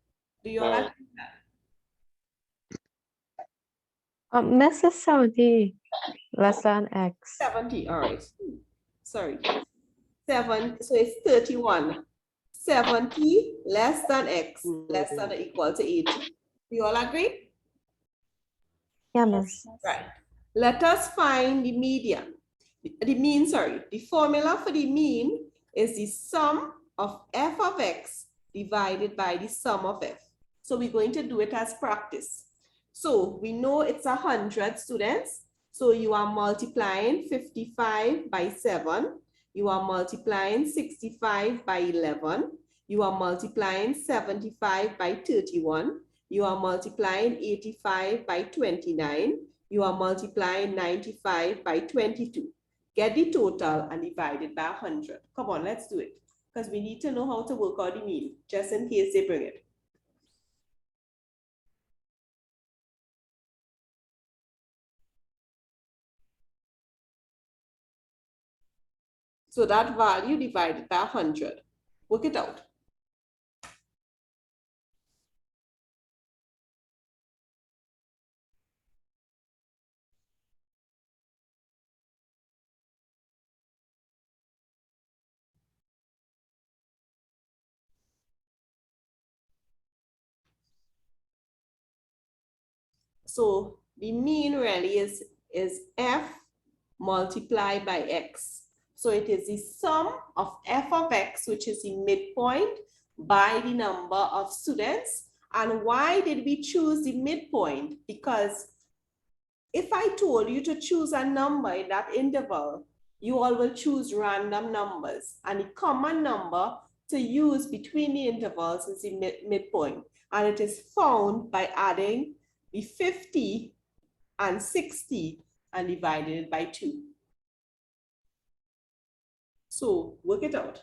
Do you all agree with that? Mrs. Saudi, less than X. 70, all right. Sorry. 7, so it's 31. 70 less than x, less than or equal to 80. Do you all agree? Yeah, Miss. Yes, Right. Let us find the median. The mean, sorry. The formula for the mean is the sum of f of x divided by the sum of f. So we're going to do it as practice. So we know it's 100 students. So you are multiplying 55 by 7. You are multiplying 65 by 11. You are multiplying 75 by 31. You are multiplying 85 by 29. You are multiplying 95 by 22. Get the total and divide it by 100. Come on, let's do it. Because we need to know how to work out the mean, just in case they bring it. So that value divided by 100. Work it out. So the mean really is f multiplied by x. So it is the sum of f of x, which is the midpoint, by the number of students. And why did we choose the midpoint? Because if I told you to choose a number in that interval, you all will choose random numbers. And the common number to use between the intervals is the midpoint. And it is found by adding the 50 and 60 and dividing it by 2. So work it out.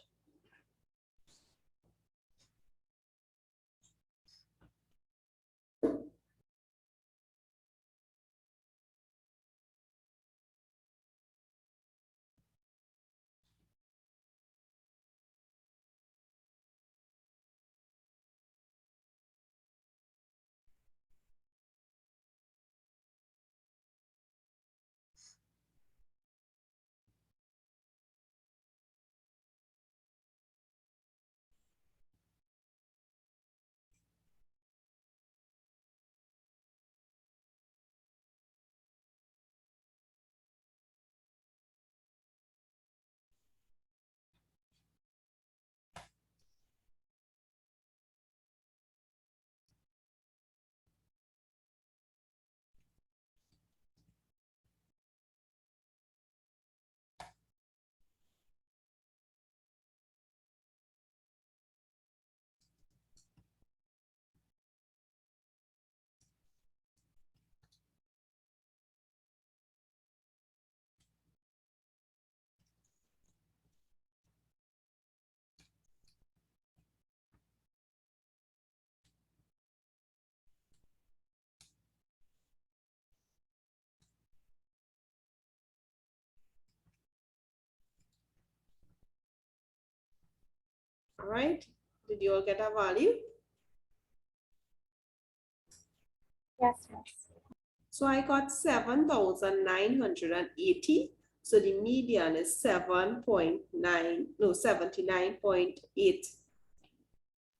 All right, did you all get a value? Yes, miss. So I got 7,980. So the median is 79.8. Did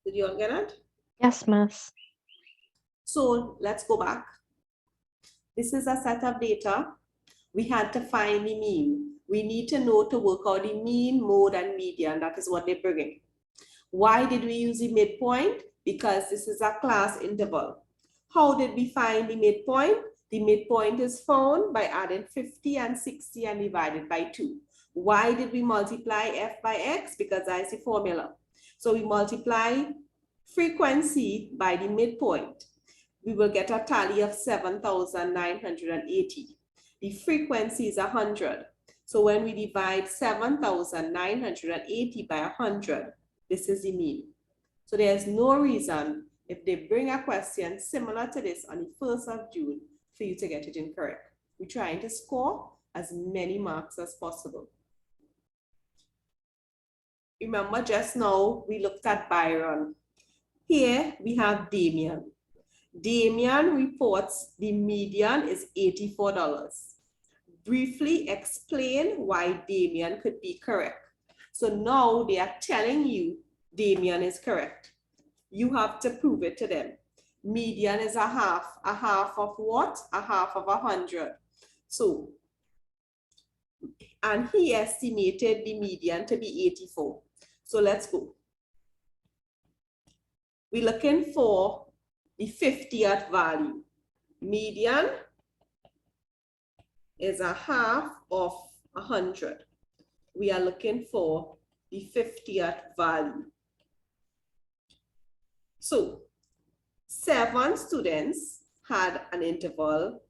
you all get it? Yes, miss. So let's go back. This is a set of data. We had to find the mean. We need to know to work out the mean, mode, and median. That is what they're bringing. Why did we use the midpoint? Because this is a class interval. How did we find the midpoint? The midpoint is found by adding 50 and 60 and divided by 2. Why did we multiply f by x? Because that's the formula. So we multiply frequency by the midpoint. We will get a tally of 7,980. The frequency is 100. So when we divide 7,980 by 100, this is the mean. So there's no reason if they bring a question similar to this on the 1st of June for you to get it incorrect. We're trying to score as many marks as possible. Remember just now we looked at Byron. Here we have Damien. Damien reports the median is $84. Briefly explain why Damien could be correct. So now they are telling you Damien is correct. You have to prove it to them. Median is a half. A half of what? A half of 100. So, and he estimated the median to be 84. So let's go. We're looking for the 50th value. Median is a half of 100. We are looking for the 50th value. So 7 students had an interval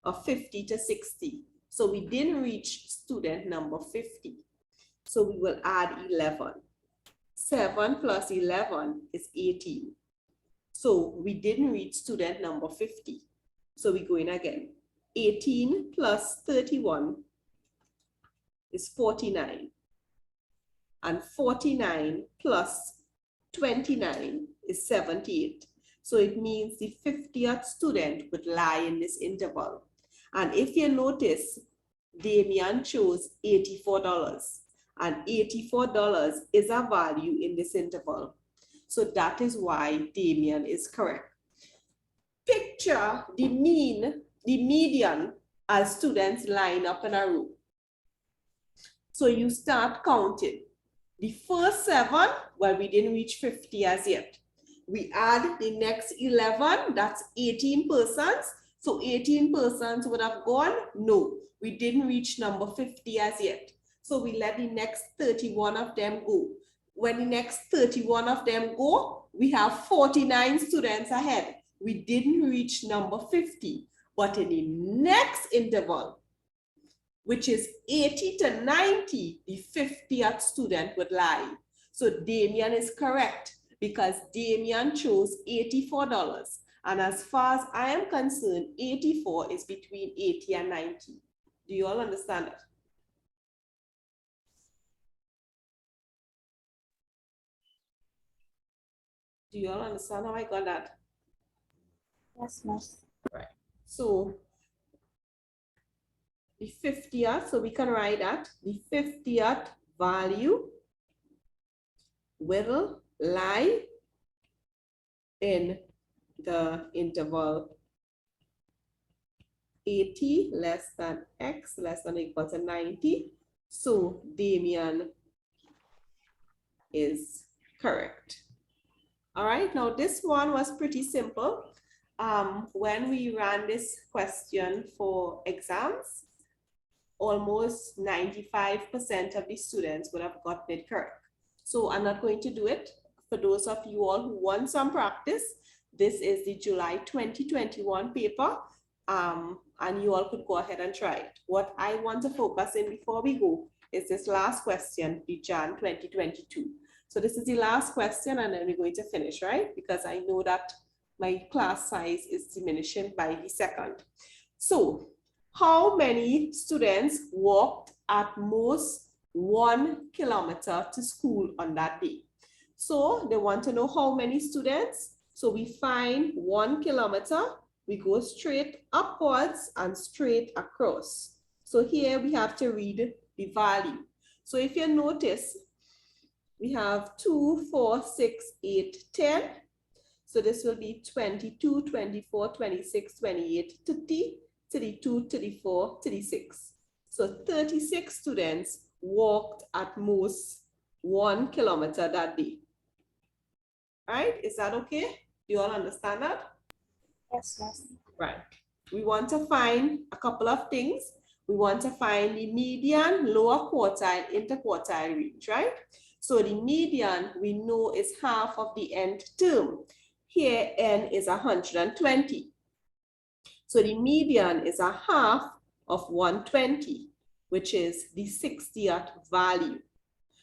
of 50 to 60. So we didn't reach student number 50. So we will add 11. 7 plus 11 is 18. So we didn't reach student number 50. So we go in again. 18 plus 31 is 49. And 49 plus 29 is 78. So it means the 50th student would lie in this interval. And if you notice, Damian chose $84. And $84 is a value in this interval. So that is why Damian is correct. Picture the median as students line up in a row. So you start counting. The first 7, well, we didn't reach 50 as yet. We add the next 11, that's 18 persons. So 18 persons would have gone? No, we didn't reach number 50 as yet. So we let the next 31 of them go. When the next 31 of them go, we have 49 students ahead. We didn't reach number 50, but in the next interval, which is 80 to 90, the 50th student would lie. So Damian is correct because Damian chose $84. And as far as I am concerned, 84 is between 80 and 90. Do you all understand that? Do you all understand how I got that? Yes, miss. Right. So the 50th, so we can write that the 50th value will lie in the interval 80 less than x less than or equal to 90. So Damian is correct. All right, now this one was pretty simple. When we ran this question for exams, almost 95% of the students would have gotten it correct. So I'm not going to do it. For those of you all who want some practice, this is the July 2021 paper, and you all could go ahead and try it. What I want to focus in before we go is this last question, the Jan 2022. So this is the last question, and then we're going to finish, right? Because I know that my class size is diminishing by the second. So how many students walked at most 1 kilometer to school on that day? So they want to know how many students. So we find 1 kilometer, we go straight upwards and straight across. So here we have to read the value. So if you notice, we have 2, 4, 6, 8, 10. So this will be 22, 24, 26, 28, 30, 32, 34, 36. So 36 students walked at most 1 kilometer that day. Right? Is that okay? Do you all understand that? Yes, miss. Right. We want to find a couple of things. We want to find the median, lower quartile, interquartile range, right? So the median we know is half of the nth term. Here n is 120. So the median is a half of 120, which is the 60th value.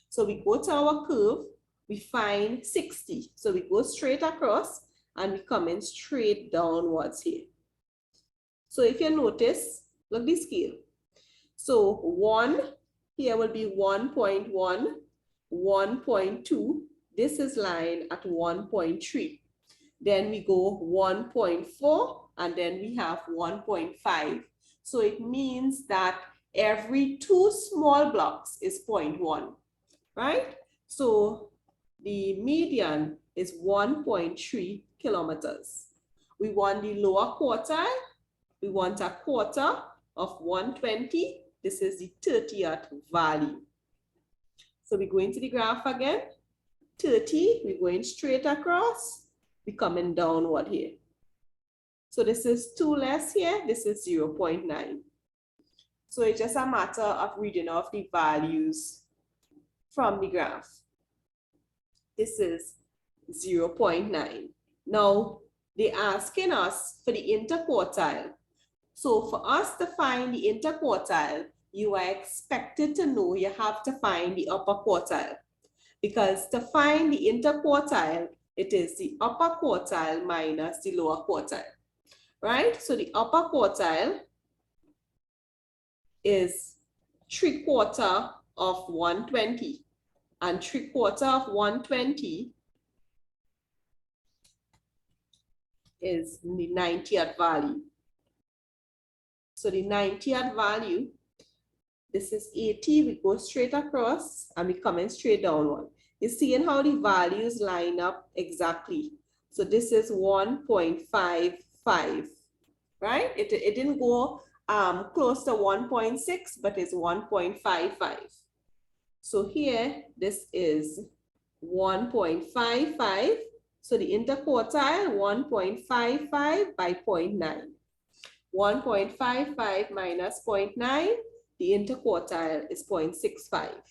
So we go to our curve, we find 60. So we go straight across and we come in straight downwards here. So if you notice, look the scale. So 1 here will be 1.1, 1.2. This is lying at 1.3. Then we go 1.4 and then we have 1.5. So it means that every 2 small blocks is 0.1, right? So the median is 1.3 kilometers. We want the lower quartile. We want a quarter of 120. This is the 30th value. So we go into the graph again. 30, we're going straight across. We're coming downward here. So this is 2 less here. This is 0.9. So it's just a matter of reading off the values from the graph. This is 0.9. Now, they're asking us for the interquartile. So for us to find the interquartile, you are expected to know you have to find the upper quartile. Because to find the interquartile, it is the upper quartile minus the lower quartile, right? So the upper quartile is 3/4 of 120, and 3/4 of 120 is the 90th value. So the 90th value, this is 80, we go straight across and we coming straight downward. You're seeing how the values line up exactly. So this is 1.55, right? It didn't go close to 1.6, but it's 1.55. So here, this is 1.55. So the interquartile, 1.55 by 0.9. 1.55 minus 0.9, the interquartile is 0.65.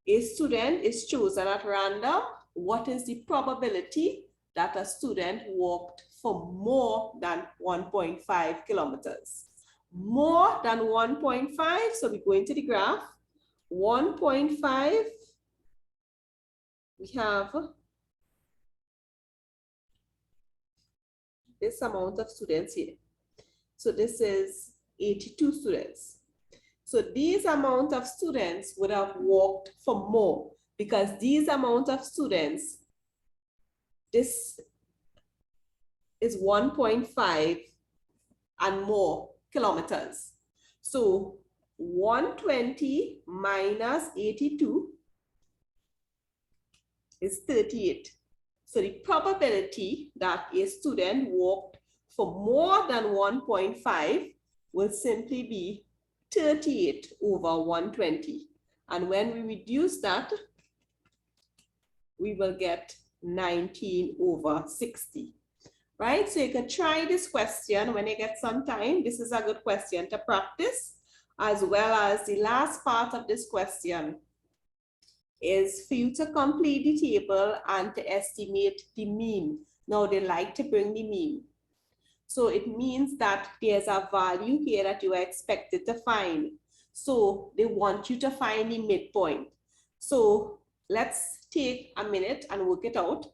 A student is chosen at random. What is the probability that a student walked for more than 1.5 kilometers? More than 1.5, so we go into the graph. 1.5, we have this amount of students here. So this is 82 students. So these amount of students would have walked for more, because these amount of students, this is 1.5 and more kilometers. So 120 minus 82 is 38. So the probability that a student walked for more than 1.5 will simply be 38 over 120. And when we reduce that, we will get 19 over 60, right? So you can try this question when you get some time. This is a good question to practice, as well as the last part of this question is for you to complete the table and to estimate the mean. Now they like to bring the mean. So it means that there's a value here that you are expected to find. So they want you to find the midpoint. So let's take a minute and work it out.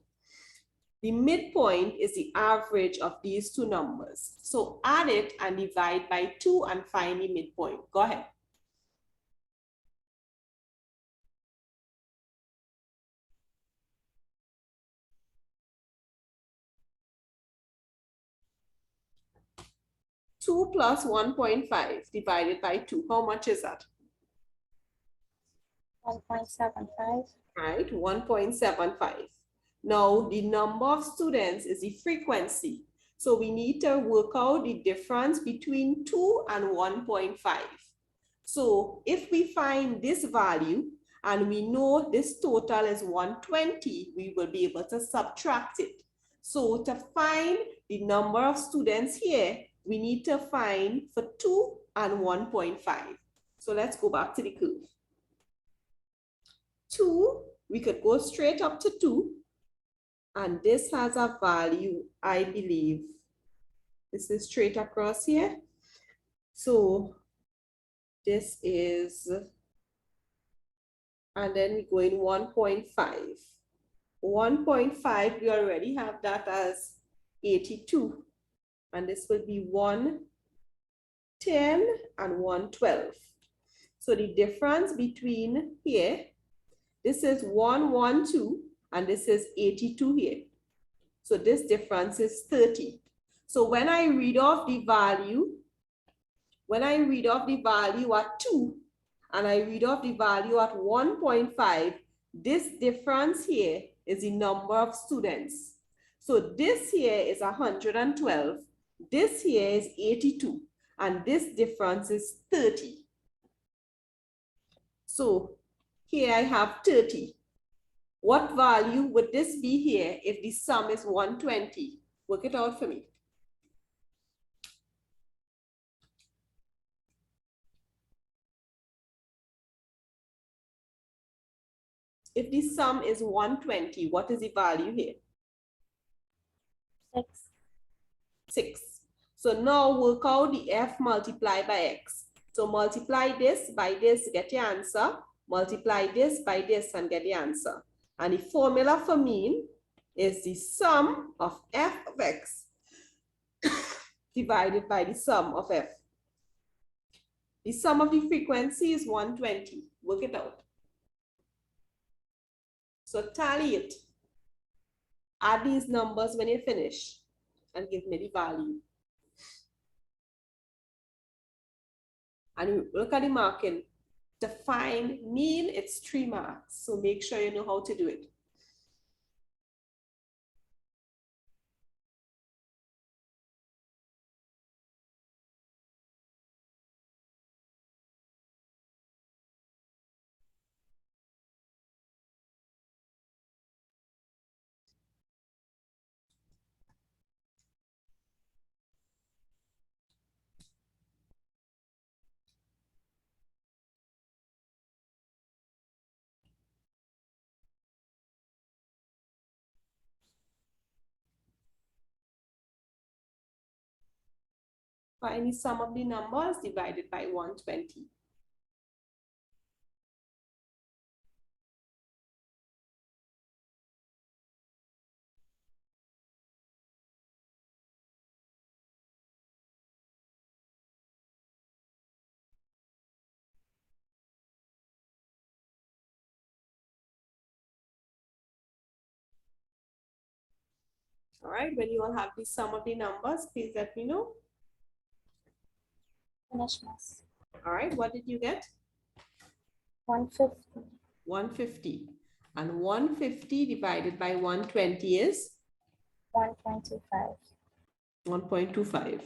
The midpoint is the average of these two numbers. So add it and divide by 2 and find the midpoint. Go ahead. Two plus 1.5 divided by 2. How much is that? 1.75. Right, 1.75. Now, the number of students is the frequency. So we need to work out the difference between 2 and 1.5. So if we find this value and we know this total is 120, we will be able to subtract it. So to find the number of students here, we need to find for 2 and 1.5. So let's go back to the curve. 2, we could go straight up to 2. And this has a value, I believe. This is straight across here. So this is, and then we go in 1.5. 1.5, we already have that as 82. And this will be 110 and 112. So the difference between here, this is 112 and this is 82 here. So this difference is 30. So when I read off the value, at 2 and I read off the value at 1.5, this difference here is the number of students. So this here is 112. This here is 82. and this difference is 30. So here I have 30. What value would this be here if the sum is 120? Work it out for me. If the sum is 120, what is the value here? 6. 6. So now work out the f multiplied by x. So multiply this by this, get your answer. Multiply this by this and get the answer. And the formula for mean is the sum of f of x divided by the sum of f. The sum of the frequency is 120. Work it out. So tally it. Add these numbers when you finish and give me the value. And you look at the marking. To find mean, it's 3 marks. So make sure you know how to do it. Find the sum of the numbers divided by 120. All right, when you all have the sum of the numbers, please let me know. Finish, miss. All right, what did you get? 150. 150. And 150 divided by 120 is? 125. 1.25.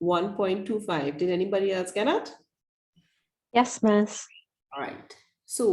1.25. Did anybody else get it? Yes, miss. All right. So